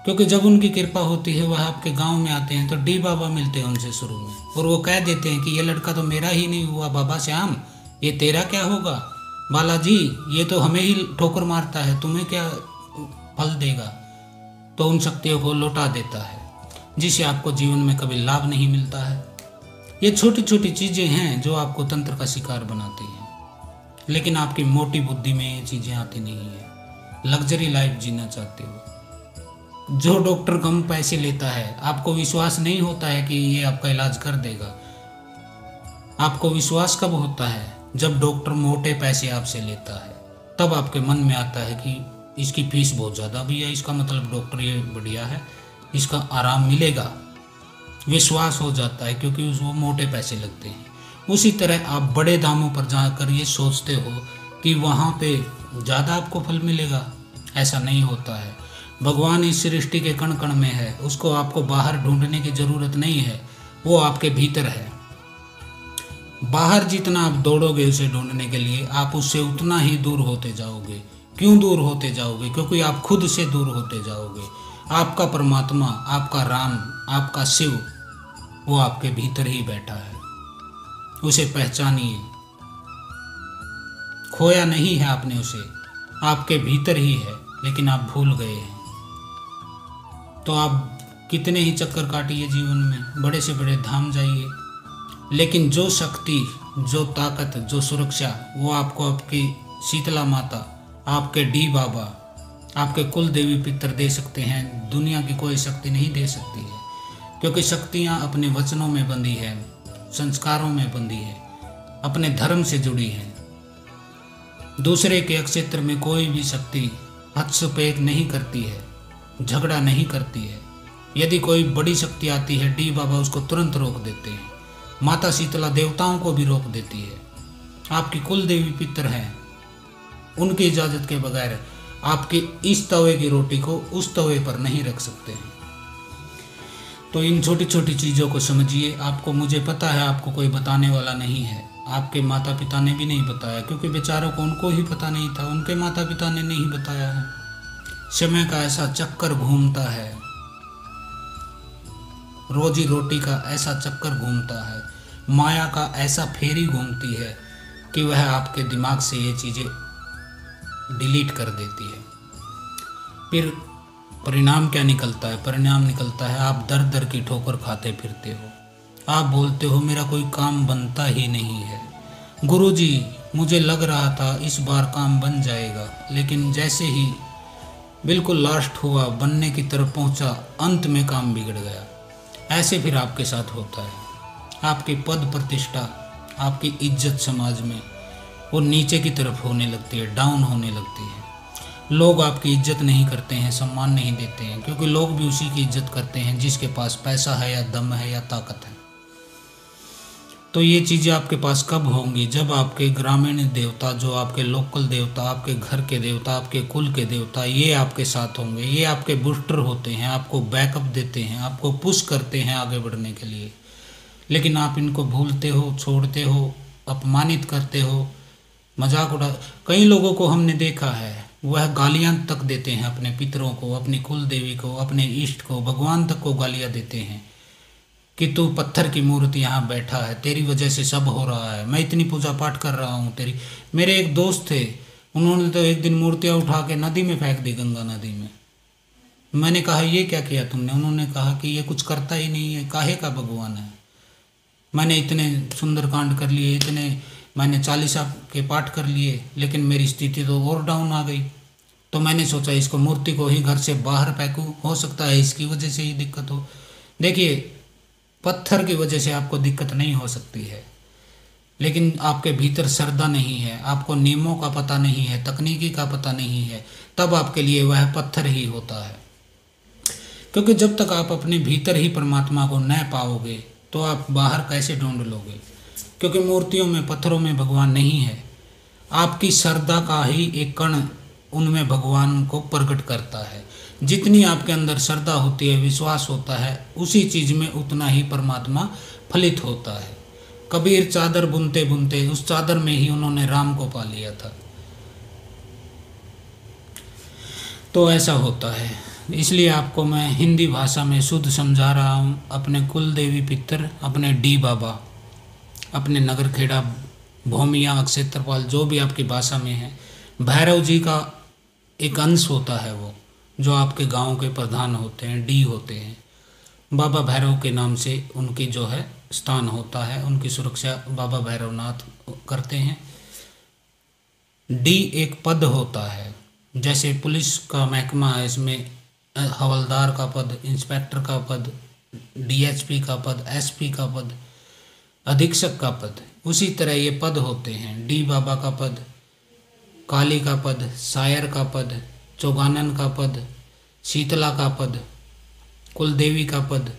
क्योंकि जब उनकी कृपा होती है, वह आपके गांव में आते हैं तो डी बाबा मिलते हैं उनसे शुरू में, और वो कह देते हैं कि ये लड़का तो मेरा ही नहीं हुआ बाबा श्याम, ये तेरा क्या होगा, बालाजी ये तो हमें ही ठोकर मारता है, तुम्हें क्या फल देगा। तो उन शक्तियों को लौटा देता है, जिससे आपको जीवन में कभी लाभ नहीं मिलता है। ये छोटी छोटी चीज़ें हैं जो आपको तंत्र का शिकार बनाती हैं, लेकिन आपकी मोटी बुद्धि में ये चीज़ें आती नहीं है। लग्जरी लाइफ जीना चाहते हो। जो डॉक्टर कम पैसे लेता है, आपको विश्वास नहीं होता है कि ये आपका इलाज कर देगा। आपको विश्वास कब होता है, जब डॉक्टर मोटे पैसे आपसे लेता है, तब आपके मन में आता है कि इसकी फीस बहुत ज़्यादा भी है, इसका मतलब डॉक्टर ये बढ़िया है, इसका आराम मिलेगा, विश्वास हो जाता है, क्योंकि वो मोटे पैसे लगते हैं। उसी तरह आप बड़े दामों पर जाकर ये सोचते हो कि वहाँ पे ज़्यादा आपको फल मिलेगा, ऐसा नहीं होता है। भगवान इस सृष्टि के कण कण में है, उसको आपको बाहर ढूंढने की जरूरत नहीं है, वो आपके भीतर है। बाहर जितना आप दौड़ोगे उसे ढूंढने के लिए, आप उससे उतना ही दूर होते जाओगे। क्यों दूर होते जाओगे? क्योंकि आप खुद से दूर होते जाओगे। आपका परमात्मा, आपका राम, आपका शिव, वो आपके भीतर ही बैठा है। उसे पहचानिए। खोया नहीं है आपने उसे, आपके भीतर ही है, लेकिन आप भूल गए हैं। तो आप कितने ही चक्कर काटिए जीवन में, बड़े से बड़े धाम जाइए, लेकिन जो शक्ति, जो ताकत, जो सुरक्षा, वो आपको आपकी शीतला माता, आपके डी बाबा, आपके कुल देवी पितर दे सकते हैं। दुनिया की कोई शक्ति नहीं दे सकती है, क्योंकि शक्तियाँ अपने वचनों में बंधी है, संस्कारों में बंधी है, अपने धर्म से जुड़ी है। दूसरे के क्षेत्र में कोई भी शक्ति हस्तक्षेप नहीं करती है, झगड़ा नहीं करती है। यदि कोई बड़ी शक्ति आती है, डी बाबा उसको तुरंत रोक देते हैं। माता शीतला देवताओं को भी रोक देती है। आपकी कुल देवी पितर हैं, उनकी इजाज़त के बगैर आपकी इस तवे की रोटी को उस तवे पर नहीं रख सकते हैं। तो इन छोटी छोटी चीज़ों को समझिए। आपको, मुझे पता है आपको कोई बताने वाला नहीं है, आपके माता पिता ने भी नहीं बताया, क्योंकि बेचारों को, उनको ही पता नहीं था, उनके माता पिता ने नहीं बताया है। समय का ऐसा चक्कर घूमता है, रोजी रोटी का ऐसा चक्कर घूमता है, माया का ऐसा फेरी घूमती है कि वह आपके दिमाग से ये चीज़ें डिलीट कर देती है। फिर परिणाम क्या निकलता है? परिणाम निकलता है आप दर दर की ठोकर खाते फिरते हो। आप बोलते हो मेरा कोई काम बनता ही नहीं है। गुरुजी, मुझे लग रहा था इस बार काम बन जाएगा, लेकिन जैसे ही बिल्कुल लास्ट हुआ, बनने की तरफ पहुंचा, अंत में काम बिगड़ गया। ऐसे फिर आपके साथ होता है। आपकी पद प्रतिष्ठा, आपकी इज्जत समाज में वो नीचे की तरफ होने लगती है, डाउन होने लगती है। लोग आपकी इज्जत नहीं करते हैं, सम्मान नहीं देते हैं, क्योंकि लोग भी उसी की इज्जत करते हैं जिसके पास पैसा है या दम है या ताकत है। तो ये चीज़ें आपके पास कब होंगी? जब आपके ग्रामीण देवता, जो आपके लोकल देवता, आपके घर के देवता, आपके कुल के देवता, ये आपके साथ होंगे। ये आपके बूस्टर होते हैं, आपको बैकअप देते हैं, आपको पुश करते हैं आगे बढ़ने के लिए। लेकिन आप इनको भूलते हो, छोड़ते हो, अपमानित करते हो, मजाक उड़ा। कई लोगों को हमने देखा है, वह गालियां तक देते हैं अपने पितरों को, अपनी कुल देवी को, अपने इष्ट को, भगवान तक को गालियां देते हैं कि तू पत्थर की मूर्ति यहाँ बैठा है, तेरी वजह से सब हो रहा है, मैं इतनी पूजा पाठ कर रहा हूँ तेरी। मेरे एक दोस्त थे, उन्होंने तो एक दिन मूर्तियाँ उठा के नदी में फेंक दी, गंगा नदी में। मैंने कहा ये क्या किया तुमने? उन्होंने कहा कि ये कुछ करता ही नहीं है, काहे का भगवान है। मैंने इतने सुंदर कांड कर लिए, इतने मैंने 40 के पाठ कर लिए, लेकिन मेरी स्थिति तो और डाउन आ गई। तो मैंने सोचा इसको, मूर्ति को ही घर से बाहर फेंकूं, हो सकता है इसकी वजह से ही दिक्कत हो। देखिए, पत्थर की वजह से आपको दिक्कत नहीं हो सकती है, लेकिन आपके भीतर श्रद्धा नहीं है, आपको नियमों का पता नहीं है, तकनीकी का पता नहीं है, तब आपके लिए वह पत्थर ही होता है। क्योंकि जब तक आप अपने भीतर ही परमात्मा को न पाओगे तो आप बाहर कैसे ढूंढ लोगे? क्योंकि मूर्तियों में, पत्थरों में भगवान नहीं है। आपकी श्रद्धा का ही एक कण उनमें भगवान को प्रकट करता है। जितनी आपके अंदर श्रद्धा होती है, विश्वास होता है, उसी चीज़ में उतना ही परमात्मा फलित होता है। कबीर चादर बुनते बुनते उस चादर में ही उन्होंने राम को पा लिया था। तो ऐसा होता है, इसलिए आपको मैं हिंदी भाषा में शुद्ध समझा रहा हूँ। अपने कुल देवी पितर, अपने डी बाबा, अपने नगर खेड़ा, भौमिया, क्षेत्रपाल, जो भी आपकी भाषा में है, भैरव जी का एक अंश होता है वो, जो आपके गांव के प्रधान होते हैं, डी होते हैं। बाबा भैरव के नाम से उनकी जो है स्थान होता है, उनकी सुरक्षा बाबा भैरवनाथ करते हैं। डी एक पद होता है, जैसे पुलिस का महकमा है, इसमें हवलदार का पद, इंस्पेक्टर का पद, डीएसपी का पद, एसपी का पद, अधीक्षक का पद, उसी तरह ये पद होते हैं। डी बाबा का पद, काली का पद, सायर का पद, चौगानन का पद, शीतला का पद, कुलदेवी का पद,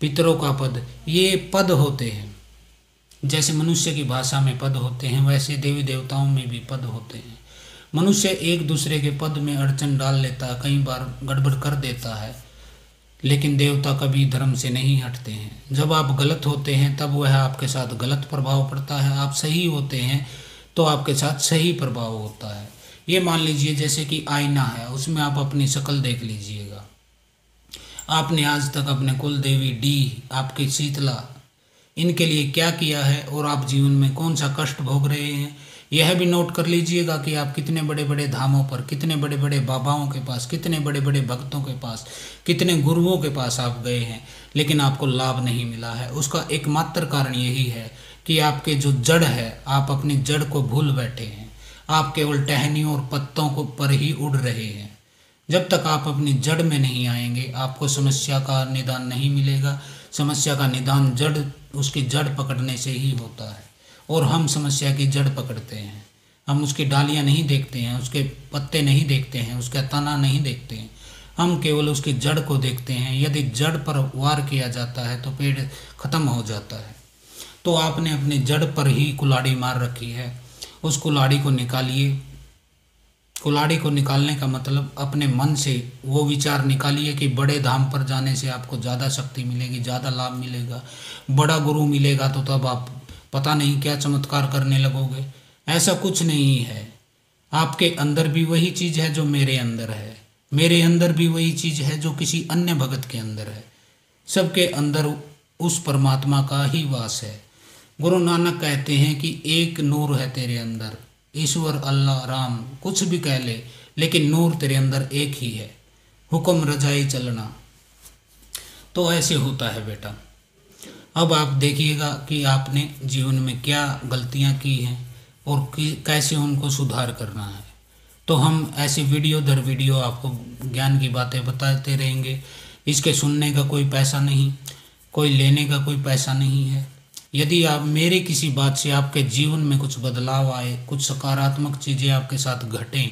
पितरों का पद, ये पद होते हैं। जैसे मनुष्य की भाषा में पद होते हैं, वैसे देवी देवताओं में भी पद होते हैं। मनुष्य एक दूसरे के पद में अड़चन डाल लेता है, कई बार गड़बड़ कर देता है, लेकिन देवता कभी धर्म से नहीं हटते हैं। जब आप गलत होते हैं तब वह आपके साथ गलत प्रभाव पड़ता है, आप सही होते हैं तो आपके साथ सही प्रभाव होता है। ये मान लीजिए जैसे कि आईना है, उसमें आप अपनी शक्ल देख लीजिएगा। आपने आज तक अपने कुल देवी डी, आपकी शीतला, इनके लिए क्या किया है और आप जीवन में कौन सा कष्ट भोग रहे हैं, यह भी नोट कर लीजिएगा कि आप कितने बड़े बड़े धामों पर, कितने बड़े बड़े बाबाओं के पास, कितने बड़े बड़े भक्तों के पास, कितने गुरुओं के पास आप गए हैं, लेकिन आपको लाभ नहीं मिला है। उसका एकमात्र कारण यही है कि आपके जो जड़ है, आप अपनी जड़ को भूल बैठे हैं। आप केवल टहनियों और पत्तों को पर ही उड़ रहे हैं। जब तक आप अपनी जड़ में नहीं आएंगे, आपको समस्या का निदान नहीं मिलेगा। समस्या का निदान जड़, उसकी जड़ पकड़ने से ही होता है। और हम समस्या की जड़ पकड़ते हैं, हम उसकी डालियां नहीं देखते हैं, उसके पत्ते नहीं देखते हैं, उसका तना नहीं देखते हैं, हम केवल उसकी जड़ को देखते हैं। यदि जड़ पर वार किया जाता है तो पेड़ खत्म हो जाता है। तो आपने अपनी जड़ पर ही कुल्हाड़ी मार रखी है, उस कुल्हाड़ी को निकालिए। कुल्हाड़ी को निकालने का मतलब अपने मन से वो विचार निकालिए कि बड़े धाम पर जाने से आपको ज़्यादा शक्ति मिलेगी, ज़्यादा लाभ मिलेगा, बड़ा गुरु मिलेगा, तो तब आप पता नहीं क्या चमत्कार करने लगोगे। ऐसा कुछ नहीं है। आपके अंदर भी वही चीज़ है जो मेरे अंदर है, मेरे अंदर भी वही चीज़ है जो किसी अन्य भगत के अंदर है। सबके अंदर उस परमात्मा का ही वास है। गुरु नानक कहते हैं कि एक नूर है तेरे अंदर, ईश्वर, अल्लाह, राम, कुछ भी कह ले, लेकिन नूर तेरे अंदर एक ही है, हुक्म रजाई चलना। तो ऐसे होता है बेटा। अब आप देखिएगा कि आपने जीवन में क्या गलतियां की हैं और कैसे उनको सुधार करना है। तो हम ऐसी वीडियो दर वीडियो आपको ज्ञान की बातें बताते रहेंगे। इसके सुनने का कोई पैसा नहीं, कोई लेने का कोई पैसा नहीं है। यदि आप मेरे किसी बात से आपके जीवन में कुछ बदलाव आए, कुछ सकारात्मक चीज़ें आपके साथ घटें,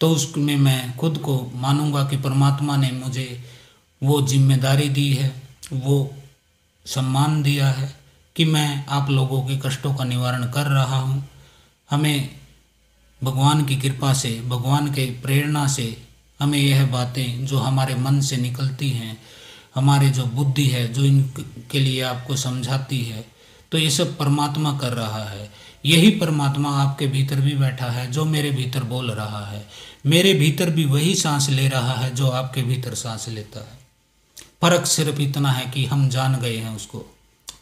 तो उसमें मैं खुद को मानूंगा कि परमात्मा ने मुझे वो जिम्मेदारी दी है, वो सम्मान दिया है कि मैं आप लोगों के कष्टों का निवारण कर रहा हूँ। हमें भगवान की कृपा से, भगवान के प्रेरणा से हमें यह बातें जो हमारे मन से निकलती हैं, हमारे जो बुद्धि है जो इनके लिए आपको समझाती है, तो ये सब परमात्मा कर रहा है। यही परमात्मा आपके भीतर भी बैठा है जो मेरे भीतर बोल रहा है। मेरे भीतर भी वही सांस ले रहा है जो आपके भीतर सांस लेता है। फर्क सिर्फ इतना है कि हम जान गए हैं, उसको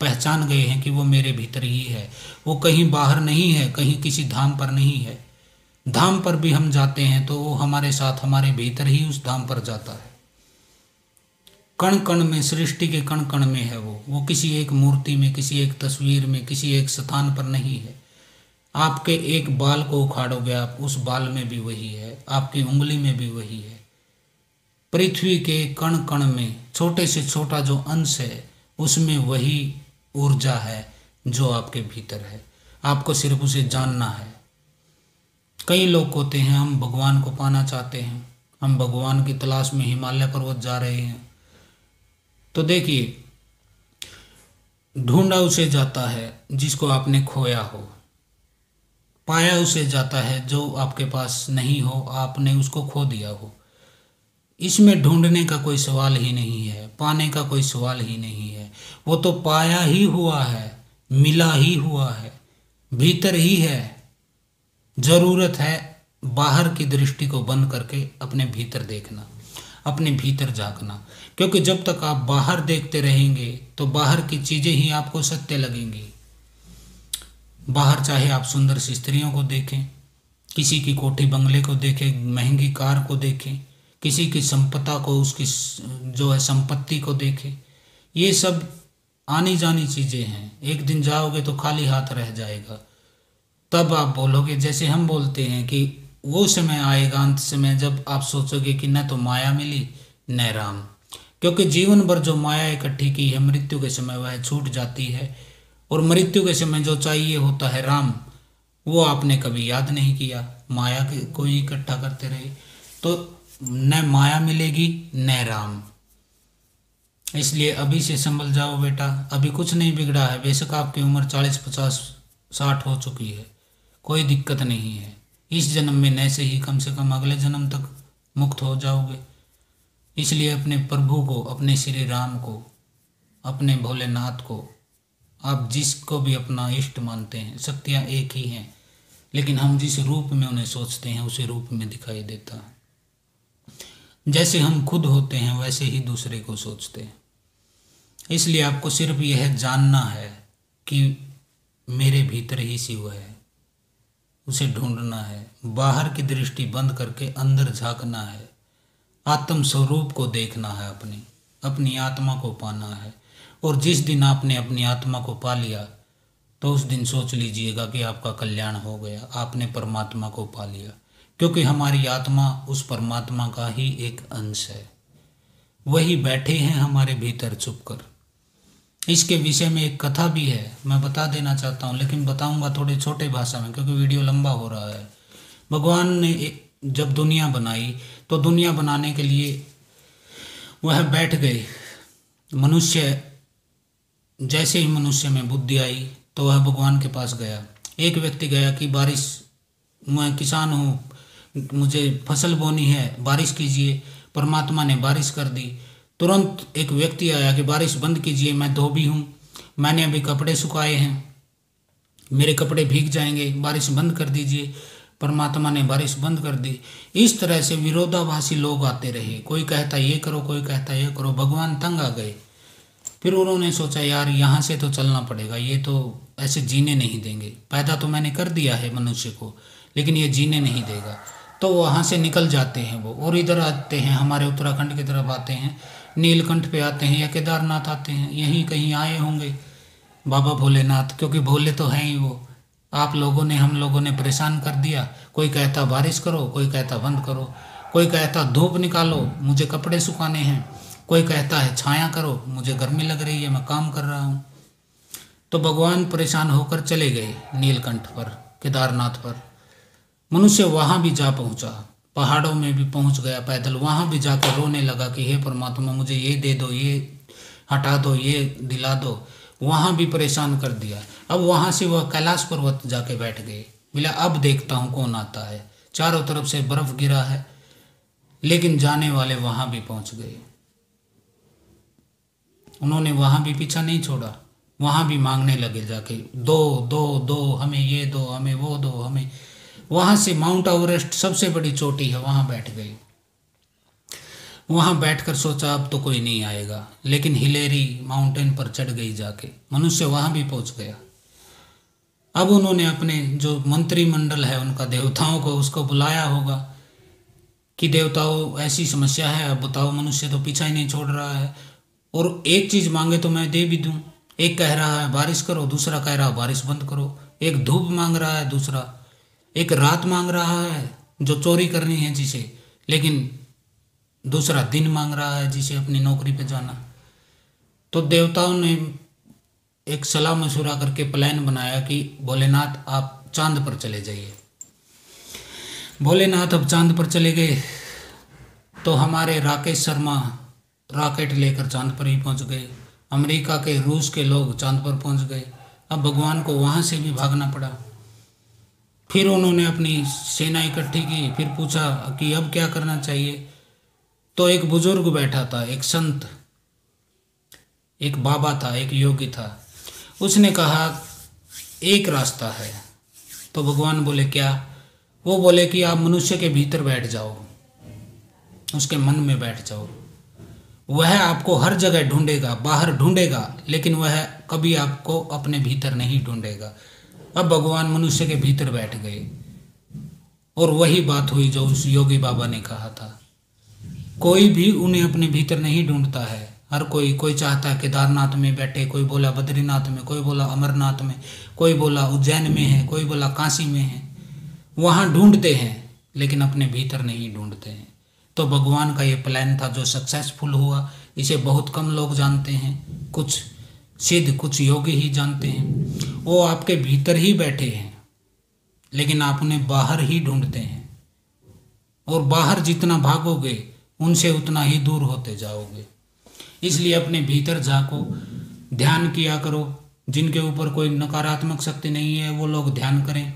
पहचान गए हैं कि वो मेरे भीतर ही है, वो कहीं बाहर नहीं है, कहीं किसी धाम पर नहीं है। धाम पर भी हम जाते हैं तो वो हमारे साथ हमारे भीतर ही उस धाम पर जाता है। कण कण में, सृष्टि के कण कण में है वो किसी एक मूर्ति में, किसी एक तस्वीर में, किसी एक स्थान पर नहीं है। आपके एक बाल को उखाड़ोगे आप, उस बाल में भी वही है, आपकी उंगली में भी वही है। पृथ्वी के कण कण में छोटे से छोटा जो अंश है, उसमें वही ऊर्जा है जो आपके भीतर है। आपको सिर्फ उसे जानना है। कई लोग होते हैं, हम भगवान को पाना चाहते हैं, हम भगवान की तलाश में हिमालय पर्वत जा रहे हैं। तो देखिए, ढूंढा उसे जाता है जिसको आपने खोया हो, पाया उसे जाता है जो आपके पास नहीं हो, आपने उसको खो दिया हो। इसमें ढूंढने का कोई सवाल ही नहीं है, पाने का कोई सवाल ही नहीं है। वो तो पाया ही हुआ है, मिला ही हुआ है, भीतर ही है। जरूरत है बाहर की दृष्टि को बंद करके अपने भीतर देखना, अपने भीतर झांकना। क्योंकि जब तक आप बाहर देखते रहेंगे तो बाहर की चीज़ें ही आपको सत्य लगेंगी। बाहर चाहे आप सुंदर सी स्त्रियों को देखें, किसी की कोठी बंगले को देखें, महंगी कार को देखें, किसी की संपदा को, उसकी जो है संपत्ति को देखें, ये सब आनी जानी चीज़ें हैं। एक दिन जाओगे तो खाली हाथ रह जाएगा। तब आप बोलोगे, जैसे हम बोलते हैं कि वो समय आएगा, अंत समय, जब आप सोचोगे कि न तो माया मिली न राम। क्योंकि जीवन भर जो माया इकट्ठी की है, मृत्यु के समय वह छूट जाती है, और मृत्यु के समय जो चाहिए होता है राम, वो आपने कभी याद नहीं किया, माया के कोई इकट्ठा करते रहे, तो न माया मिलेगी न राम। इसलिए अभी से संभल जाओ बेटा, अभी कुछ नहीं बिगड़ा है। बेशक आपकी उम्र 40, 50, 60 हो चुकी है, कोई दिक्कत नहीं है। इस जन्म में न से ही कम से कम अगले जन्म तक मुक्त हो जाओगे। इसलिए अपने प्रभु को, अपने श्री राम को, अपने भोलेनाथ को, आप जिसको भी अपना इष्ट मानते हैं, शक्तियाँ एक ही हैं, लेकिन हम जिस रूप में उन्हें सोचते हैं उसी रूप में दिखाई देता है। जैसे हम खुद होते हैं वैसे ही दूसरे को सोचते हैं। इसलिए आपको सिर्फ यह जानना है कि मेरे भीतर ही शिव है, उसे ढूंढना है, बाहर की दृष्टि बंद करके अंदर झांकना है, आत्म स्वरूप को देखना है, अपनी आत्मा को पाना है। और जिस दिन आपने अपनी आत्मा को पा लिया तो उस दिन सोच लीजिएगा कि आपका कल्याण हो गया, आपने परमात्मा को पा लिया। क्योंकि हमारी आत्मा उस परमात्मा का ही एक अंश है, वही बैठे हैं हमारे भीतर छुपकर। इसके विषय में एक कथा भी है, मैं बता देना चाहता हूँ, लेकिन बताऊँगा थोड़े छोटे भाषा में क्योंकि वीडियो लंबा हो रहा है। भगवान ने जब दुनिया बनाई तो दुनिया बनाने के लिए वह बैठ गए। मनुष्य, जैसे ही मनुष्य में बुद्धि आई तो वह भगवान के पास गया। एक व्यक्ति गया कि बारिश, मैं किसान हूँ, मुझे फसल बोनी है, बारिश कीजिए। परमात्मा ने बारिश कर दी। तुरंत एक व्यक्ति आया कि बारिश बंद कीजिए, मैं धोबी हूँ, मैंने अभी कपड़े सुखाए हैं, मेरे कपड़े भीग जाएंगे, बारिश बंद कर दीजिए। परमात्मा ने बारिश बंद कर दी। इस तरह से विरोधाभासी लोग आते रहे, कोई कहता ये करो, कोई कहता ये करो। भगवान तंग आ गए। फिर उन्होंने सोचा यार यहाँ से तो चलना पड़ेगा, ये तो ऐसे जीने नहीं देंगे। पैदा तो मैंने कर दिया है मनुष्य को, लेकिन ये जीने नहीं देगा। तो वहाँ से निकल जाते हैं वो और इधर आते हैं, हमारे उत्तराखंड की तरफ आते हैं, नीलकंठ पे आते हैं या केदारनाथ आते हैं। यहीं कहीं आए होंगे बाबा भोलेनाथ, क्योंकि भोले तो हैं ही वो। आप लोगों ने, हम लोगों ने परेशान कर दिया। कोई कहता बारिश करो, कोई कहता बंद करो, कोई कहता धूप निकालो, मुझे कपड़े सुखाने हैं, कोई कहता है छाया करो, मुझे गर्मी लग रही है, मैं काम कर रहा हूँ। तो भगवान परेशान होकर चले गए नीलकंठ पर, केदारनाथ पर। मनुष्य वहाँ भी जा पहुँचा, पहाड़ों में भी पहुँच गया पैदल। वहाँ भी जाकर रोने लगा कि हे परमात्मा, मुझे ये दे दो, ये हटा दो, ये दिला दो। वहाँ भी परेशान कर दिया। अब वहाँ से वह कैलाश पर्वत जाके बैठ गए। बोला अब देखता हूँ कौन आता है। चारों तरफ से बर्फ गिरा है, लेकिन जाने वाले वहाँ भी पहुँच गए। उन्होंने वहाँ भी पीछा नहीं छोड़ा, वहाँ भी मांगने लगे जाके, दो दो दो, हमें ये दो, हमें वो दो, हमें। वहाँ से माउंट एवरेस्ट सबसे बड़ी चोटी है, वहाँ बैठ गए। वहाँ बैठकर सोचा अब तो कोई नहीं आएगा, लेकिन हिलेरी माउंटेन पर चढ़ गई जाके। मनुष्य वहाँ भी पहुँच गया। अब उन्होंने अपने जो मंत्रिमंडल है उनका, देवताओं को, उसको बुलाया होगा कि देवताओं ऐसी समस्या है, अब बताओ। मनुष्य तो पीछा ही नहीं छोड़ रहा है, और एक चीज़ मांगे तो मैं दे भी दूँ। एक कह रहा है बारिश करो, दूसरा कह रहा है बारिश बंद करो। एक धूप मांग रहा है, दूसरा एक रात मांग रहा है जो चोरी करनी है जिसे, लेकिन दूसरा दिन मांग रहा है जिसे अपनी नौकरी पे जाना। तो देवताओं ने एक सलाह मशुरा करके प्लान बनाया कि भोलेनाथ आप चांद पर चले जाइए। भोलेनाथ अब चांद पर चले गए तो हमारे राकेश शर्मा रॉकेट लेकर चांद पर ही पहुंच गए। अमेरिका के, रूस के लोग चांद पर पहुंच गए। अब भगवान को वहाँ से भी भागना पड़ा। फिर उन्होंने अपनी सेना इकट्ठी की, फिर पूछा कि अब क्या करना चाहिए। तो एक बुजुर्ग बैठा था, एक संत, एक बाबा था, एक योगी था। उसने कहा एक रास्ता है। तो भगवान बोले क्या? वो बोले कि आप मनुष्य के भीतर बैठ जाओ, उसके मन में बैठ जाओ। वह आपको हर जगह ढूंढेगा, बाहर ढूंढेगा, लेकिन वह कभी आपको अपने भीतर नहीं ढूंढेगा। अब भगवान मनुष्य के भीतर बैठ गए और वही बात हुई जो उस योगी बाबा ने कहा था। कोई भी उन्हें अपने भीतर नहीं ढूंढता है। हर कोई चाहता है केदारनाथ में बैठे, कोई बोला बद्रीनाथ में, कोई बोला अमरनाथ में, कोई बोला उज्जैन में है, कोई बोला काशी में है। वहाँ ढूंढते हैं लेकिन अपने भीतर नहीं ढूंढते हैं। तो भगवान का ये प्लान था जो सक्सेसफुल हुआ। इसे बहुत कम लोग जानते हैं, कुछ सिद्ध, कुछ योगी ही जानते हैं। वो आपके भीतर ही बैठे हैं, लेकिन आप उन्हें बाहर ही ढूंढते हैं, और बाहर जितना भागोगे उनसे उतना ही दूर होते जाओगे। इसलिए अपने भीतर झांको, ध्यान किया करो। जिनके ऊपर कोई नकारात्मक शक्ति नहीं है वो लोग ध्यान करें।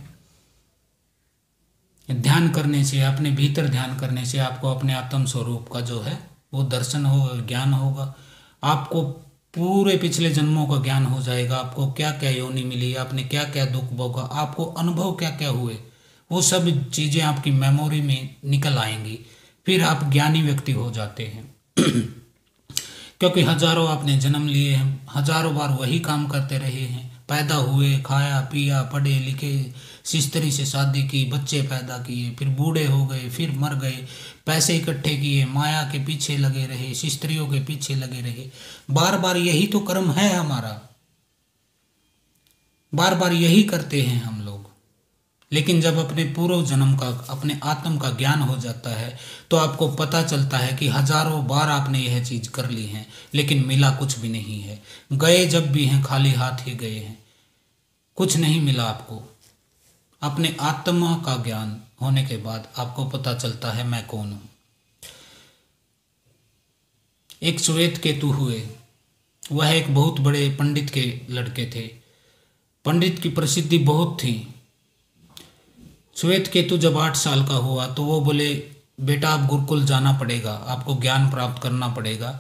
ध्यान करने से, अपने भीतर ध्यान करने से आपको अपने आत्म स्वरूप का जो है वो दर्शन होगा, ज्ञान होगा। आपको पूरे पिछले जन्मों का ज्ञान हो जाएगा, आपको क्या क्या योनि मिली, आपने क्या क्या दुख भोगा, आपको अनुभव क्या क्या हुए, वो सब चीज़ें आपकी मेमोरी में निकल आएंगी। फिर आप ज्ञानी व्यक्ति हो जाते हैं। क्योंकि हजारों आपने जन्म लिए हैं, हजारों बार वही काम करते रहे हैं, पैदा हुए, खाया पिया, पढ़े लिखे, सिस्टरी से शादी की, बच्चे पैदा किए, फिर बूढ़े हो गए, फिर मर गए, पैसे इकट्ठे किए, माया के पीछे लगे रहे, सिस्टरियों के पीछे लगे रहे। बार बार यही तो कर्म है हमारा, बार बार यही करते हैं हम लोग। लेकिन जब अपने पूर्व जन्म का, अपने आत्म का ज्ञान हो जाता है तो आपको पता चलता है कि हजारों बार आपने यह चीज कर ली है, लेकिन मिला कुछ भी नहीं है। गए जब भी हैं खाली हाथ ही गए हैं, कुछ नहीं मिला आपको। अपने आत्मा का ज्ञान होने के बाद आपको पता चलता है मैं कौन हूं। एक श्वेत केतु हुए, वह एक बहुत बड़े पंडित के लड़के थे। पंडित की प्रसिद्धि बहुत थी। श्वेत केतु जब 8 साल का हुआ तो वो बोले, बेटा आप गुरुकुल जाना पड़ेगा, आपको ज्ञान प्राप्त करना पड़ेगा।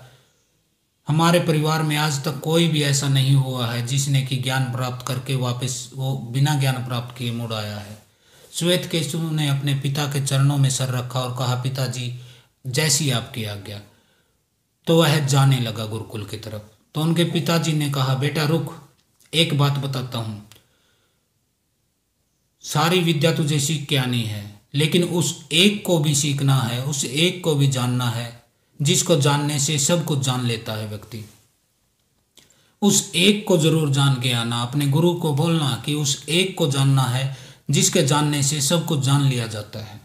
हमारे परिवार में आज तक कोई भी ऐसा नहीं हुआ है जिसने कि ज्ञान प्राप्त करके वापस वो बिना ज्ञान प्राप्त किए मुड़ आया है। श्वेत केतु ने अपने पिता के चरणों में सर रखा और कहा, पिताजी जैसी आपकी आज्ञा। तो वह जाने लगा गुरुकुल की तरफ। तो उनके पिताजी ने कहा, बेटा रुक, एक बात बताता हूँ, सारी विद्या तुझे सीख के आनी है, लेकिन उस एक को भी सीखना है, उस एक को भी जानना है जिसको जानने से सब कुछ जान लेता है व्यक्ति। उस एक को जरूर जान के आना। अपने गुरु को बोलना कि उस एक को जानना है जिसके जानने से सब कुछ जान लिया जाता है।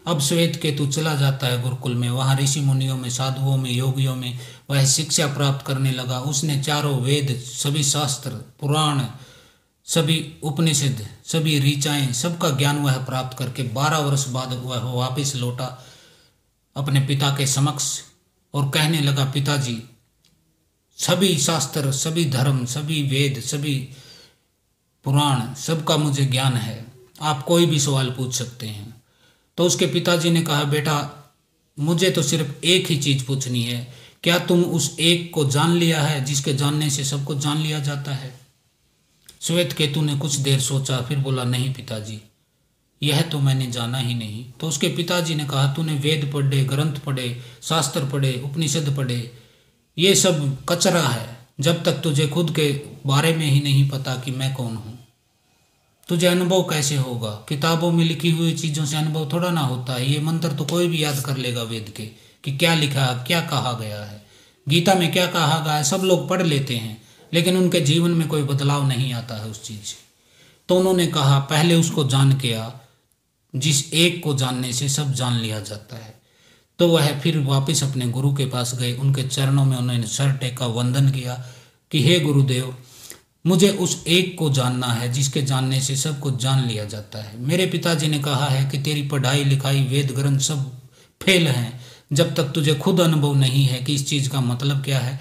अब श्वेत केतु चला जाता है गुरुकुल में, वहाँ ऋषि मुनियों में, साधुओं में, योगियों में वह शिक्षा प्राप्त करने लगा। उसने चारों वेद, सभी शास्त्र, पुराण, सभी उपनिषद, सभी ऋचाएं, सबका ज्ञान वह प्राप्त करके 12 वर्ष बाद वह वापस लौटा अपने पिता के समक्ष और कहने लगा, पिताजी सभी शास्त्र, सभी धर्म, सभी वेद, सभी पुराण, सबका मुझे ज्ञान है, आप कोई भी सवाल पूछ सकते हैं। तो उसके पिताजी ने कहा, बेटा मुझे तो सिर्फ एक ही चीज पूछनी है, क्या तुम उस एक को जान लिया है जिसके जानने से सब कुछ जान लिया जाता है? श्वेत केतु ने कुछ देर सोचा, फिर बोला, नहीं पिताजी, यह तो मैंने जाना ही नहीं। तो उसके पिताजी ने कहा, तूने वेद पढ़े, ग्रंथ पढ़े, शास्त्र पढ़े, उपनिषद पढ़े, ये सब कचरा है जब तक तुझे खुद के बारे में ही नहीं पता कि मैं कौन हूँ। तुझे अनुभव कैसे होगा? किताबों में लिखी हुई चीज़ों से अनुभव थोड़ा ना होता है। ये मंत्र तो कोई भी याद कर लेगा वेद के कि क्या लिखा, क्या कहा गया है, गीता में क्या कहा गया है, सब लोग पढ़ लेते हैं, लेकिन उनके जीवन में कोई बदलाव नहीं आता है उस चीज़ से। तो उन्होंने कहा, पहले उसको जान के आ, जिस एक को जानने से सब जान लिया जाता है। तो वह फिर वापस अपने गुरु के पास गए, उनके चरणों में उन्होंने सर टेका, वंदन किया कि हे गुरुदेव, मुझे उस एक को जानना है जिसके जानने से सब कुछ जान लिया जाता है। मेरे पिताजी ने कहा है कि तेरी पढ़ाई लिखाई, वेद ग्रंथ सब फेल हैं जब तक तुझे खुद अनुभव नहीं है कि इस चीज़ का मतलब क्या है,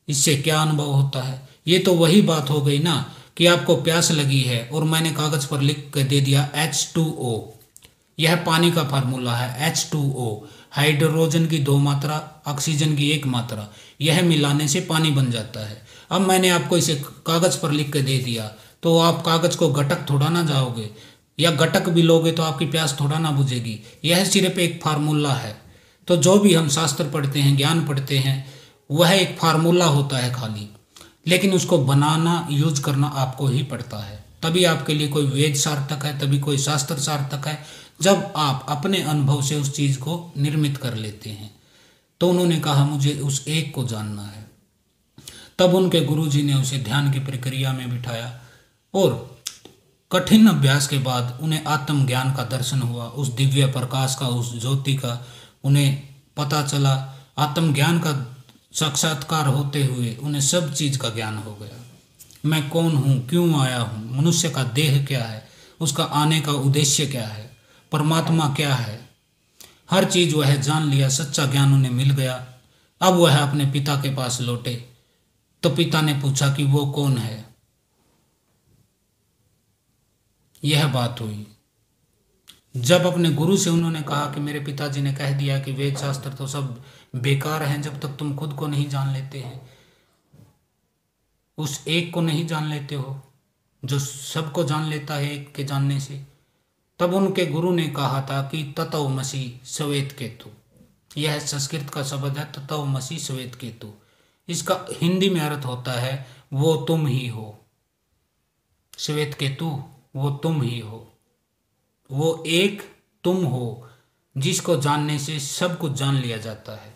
इससे क्या अनुभव होता है। ये तो वही बात हो गई ना कि आपको प्यास लगी है और मैंने कागज़ पर लिख कर दे दिया H2O, यह पानी का फार्मूला है। H2O हाइड्रोजन की 2 मात्रा, ऑक्सीजन की 1 मात्रा, यह मिलाने से पानी बन जाता है। अब मैंने आपको इसे कागज़ पर लिख के दे दिया तो आप कागज़ को गटक थोड़ा ना जाओगे, या गटक भी लोगे तो आपकी प्यास थोड़ा ना बुझेगी। यह सिर्फ एक फार्मूला है। तो जो भी हम शास्त्र पढ़ते हैं, ज्ञान पढ़ते हैं, वह एक फार्मूला होता है खाली, लेकिन उसको बनाना, यूज करना आपको ही पड़ता है। तभी आपके लिए कोई वेद सार्थक है, तभी कोई शास्त्र सार्थक है, जब आप अपने अनुभव से उस चीज़ को निर्मित कर लेते हैं। तो उन्होंने कहा, मुझे उस एक को जानना है। तब उनके गुरुजी ने उसे ध्यान की प्रक्रिया में बिठाया और कठिन अभ्यास के बाद उन्हें आत्मज्ञान का दर्शन हुआ, उस दिव्य प्रकाश का, उस ज्योति का उन्हें पता चला। आत्मज्ञान का साक्षात्कार होते हुए उन्हें सब चीज़ का ज्ञान हो गया। मैं कौन हूँ, क्यों आया हूँ, मनुष्य का देह क्या है, उसका आने का उद्देश्य क्या है, परमात्मा क्या है, हर चीज़ वह जान लिया। सच्चा ज्ञान उन्हें मिल गया। अब वह अपने पिता के पास लौटे तो पिता ने पूछा कि वो कौन है। यह बात हुई। जब अपने गुरु से उन्होंने कहा कि मेरे पिताजी ने कह दिया कि वेद शास्त्र तो सब बेकार हैं जब तक तुम खुद को नहीं जान लेते हैं, उस एक को नहीं जान लेते हो जो सबको जान लेता है एक के जानने से। तब उनके गुरु ने कहा था कि तत्वमसि श्वेत केतु, यह संस्कृत का शब्द है तत्वमसि श्वेत केतु। इसका हिंदी में अर्थ होता है वो तुम ही हो। श्वेत केतु वो तुम ही हो, वो एक तुम हो जिसको जानने से सब कुछ जान लिया जाता है।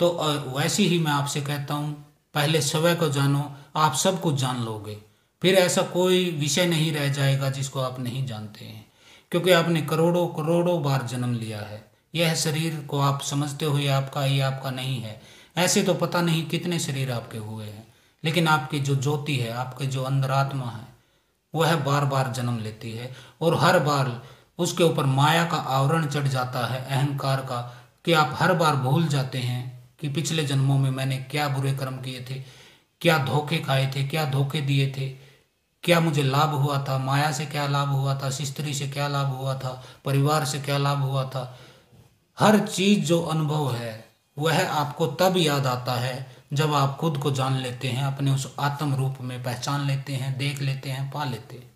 तो वैसे ही मैं आपसे कहता हूँ, पहले स्वयं को जानो, आप सब कुछ जान लोगे। फिर ऐसा कोई विषय नहीं रह जाएगा जिसको आप नहीं जानते हैं, क्योंकि आपने करोड़ों करोड़ों बार जन्म लिया है। यह शरीर को आप समझते हो ये आपका, ये आपका नहीं है। ऐसे तो पता नहीं कितने शरीर आपके हुए हैं, लेकिन आपकी जो ज्योति है, आपके जो अंतरात्मा है, वह बार बार जन्म लेती है और हर बार उसके ऊपर माया का आवरण चढ़ जाता है, अहंकार का, कि आप हर बार भूल जाते हैं कि पिछले जन्मों में मैंने क्या बुरे कर्म किए थे, क्या धोखे खाए थे, क्या धोखे दिए थे, क्या मुझे लाभ हुआ था, माया से क्या लाभ हुआ था, स्त्री से क्या लाभ हुआ था, परिवार से क्या लाभ हुआ था। हर चीज जो अनुभव है वह आपको तब याद आता है जब आप खुद को जान लेते हैं, अपने उस आत्म रूप में पहचान लेते हैं, देख लेते हैं, पा लेते हैं।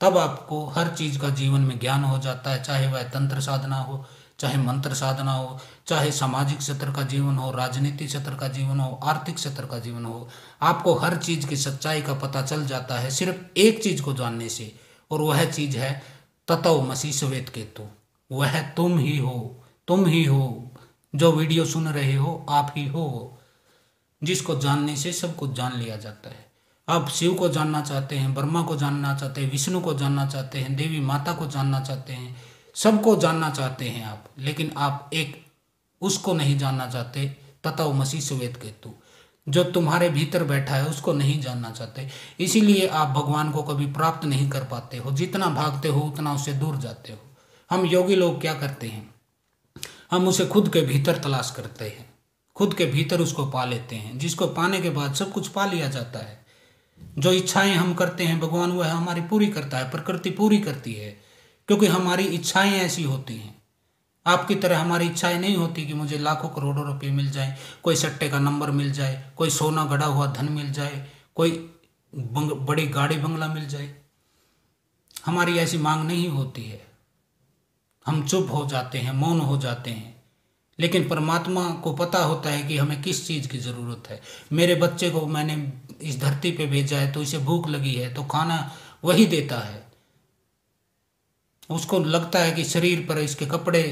तब आपको हर चीज का जीवन में ज्ञान हो जाता है, चाहे वह तंत्र साधना हो, चाहे मंत्र साधना हो, चाहे सामाजिक क्षेत्र का जीवन हो, राजनीतिक क्षेत्र का जीवन हो, आर्थिक क्षेत्र का जीवन हो। आपको हर चीज की सच्चाई का पता चल जाता है सिर्फ एक चीज को जानने से, और वह चीज है तत्वमसि श्वेत केतु। वह तुम ही हो, तुम ही हो। जो वीडियो सुन रहे हो आप ही हो, जिसको जानने से सब कुछ जान लिया जाता है। आप शिव को जानना चाहते हैं, ब्रह्मा को जानना चाहते हैं, विष्णु को जानना चाहते हैं, देवी माता को जानना चाहते हैं, सबको जानना चाहते हैं आप, लेकिन आप एक उसको नहीं जानना चाहते, तत्वमसि श्वेत केतु, जो तुम्हारे भीतर बैठा है उसको नहीं जानना चाहते। इसीलिए आप भगवान को कभी प्राप्त नहीं कर पाते हो। जितना भागते हो उतना उससे दूर जाते हो। हम योगी लोग क्या करते हैं, हम उसे खुद के भीतर तलाश करते हैं, खुद के भीतर उसको पा लेते हैं, जिसको पाने के बाद सब कुछ पा लिया जाता है। जो इच्छाएं हम करते हैं भगवान वह हमारी पूरी करता है, प्रकृति पूरी करती है, क्योंकि हमारी इच्छाएं ऐसी होती हैं। आपकी तरह हमारी इच्छाएं नहीं होती कि मुझे लाखों करोड़ों रुपए मिल जाए, कोई सट्टे का नंबर मिल जाए, कोई सोना गड़ा हुआ धन मिल जाए, कोई बड़ी गाड़ी बंगला मिल जाए। हमारी ऐसी मांग नहीं होती है। हम चुप हो जाते हैं, मौन हो जाते हैं, लेकिन परमात्मा को पता होता है कि हमें किस चीज़ की ज़रूरत है। मेरे बच्चे को मैंने इस धरती पे भेजा है तो इसे भूख लगी है, तो खाना वही देता है। उसको लगता है कि शरीर पर इसके कपड़े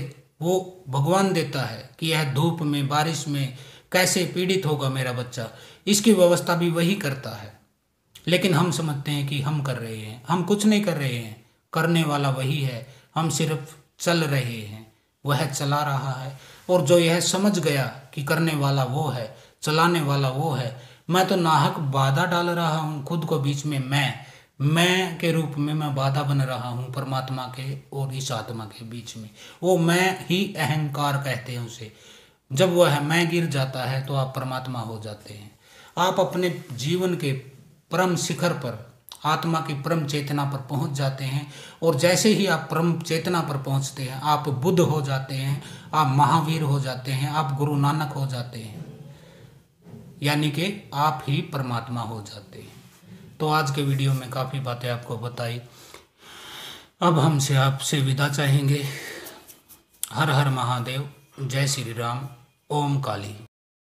वो भगवान देता है, कि यह धूप में बारिश में कैसे पीड़ित होगा मेरा बच्चा, इसकी व्यवस्था भी वही करता है। लेकिन हम समझते हैं कि हम कर रहे हैं। हम कुछ नहीं कर रहे हैं, करने वाला वही है, हम सिर्फ चल रहे हैं, वह चला रहा है। और जो यह समझ गया कि करने वाला वो है, चलाने वाला वो है, मैं तो नाहक बाधा डाल रहा हूँ खुद को बीच में, मैं के रूप में मैं बाधा बन रहा हूँ परमात्मा के और इस आत्मा के बीच में। वो मैं ही अहंकार कहते हैं उसे। जब वह मैं गिर जाता है तो आप परमात्मा हो जाते हैं। आप अपने जीवन के परम शिखर पर, आत्मा की परम चेतना पर पहुंच जाते हैं, और जैसे ही आप परम चेतना पर पहुंचते हैं आप बुद्ध हो जाते हैं, आप महावीर हो जाते हैं, आप गुरु नानक हो जाते हैं, यानी कि आप ही परमात्मा हो जाते हैं। तो आज के वीडियो में काफ़ी बातें आपको बताई। अब हमसे आपसे विदा चाहेंगे। हर हर महादेव, जय श्री राम, ओम काली।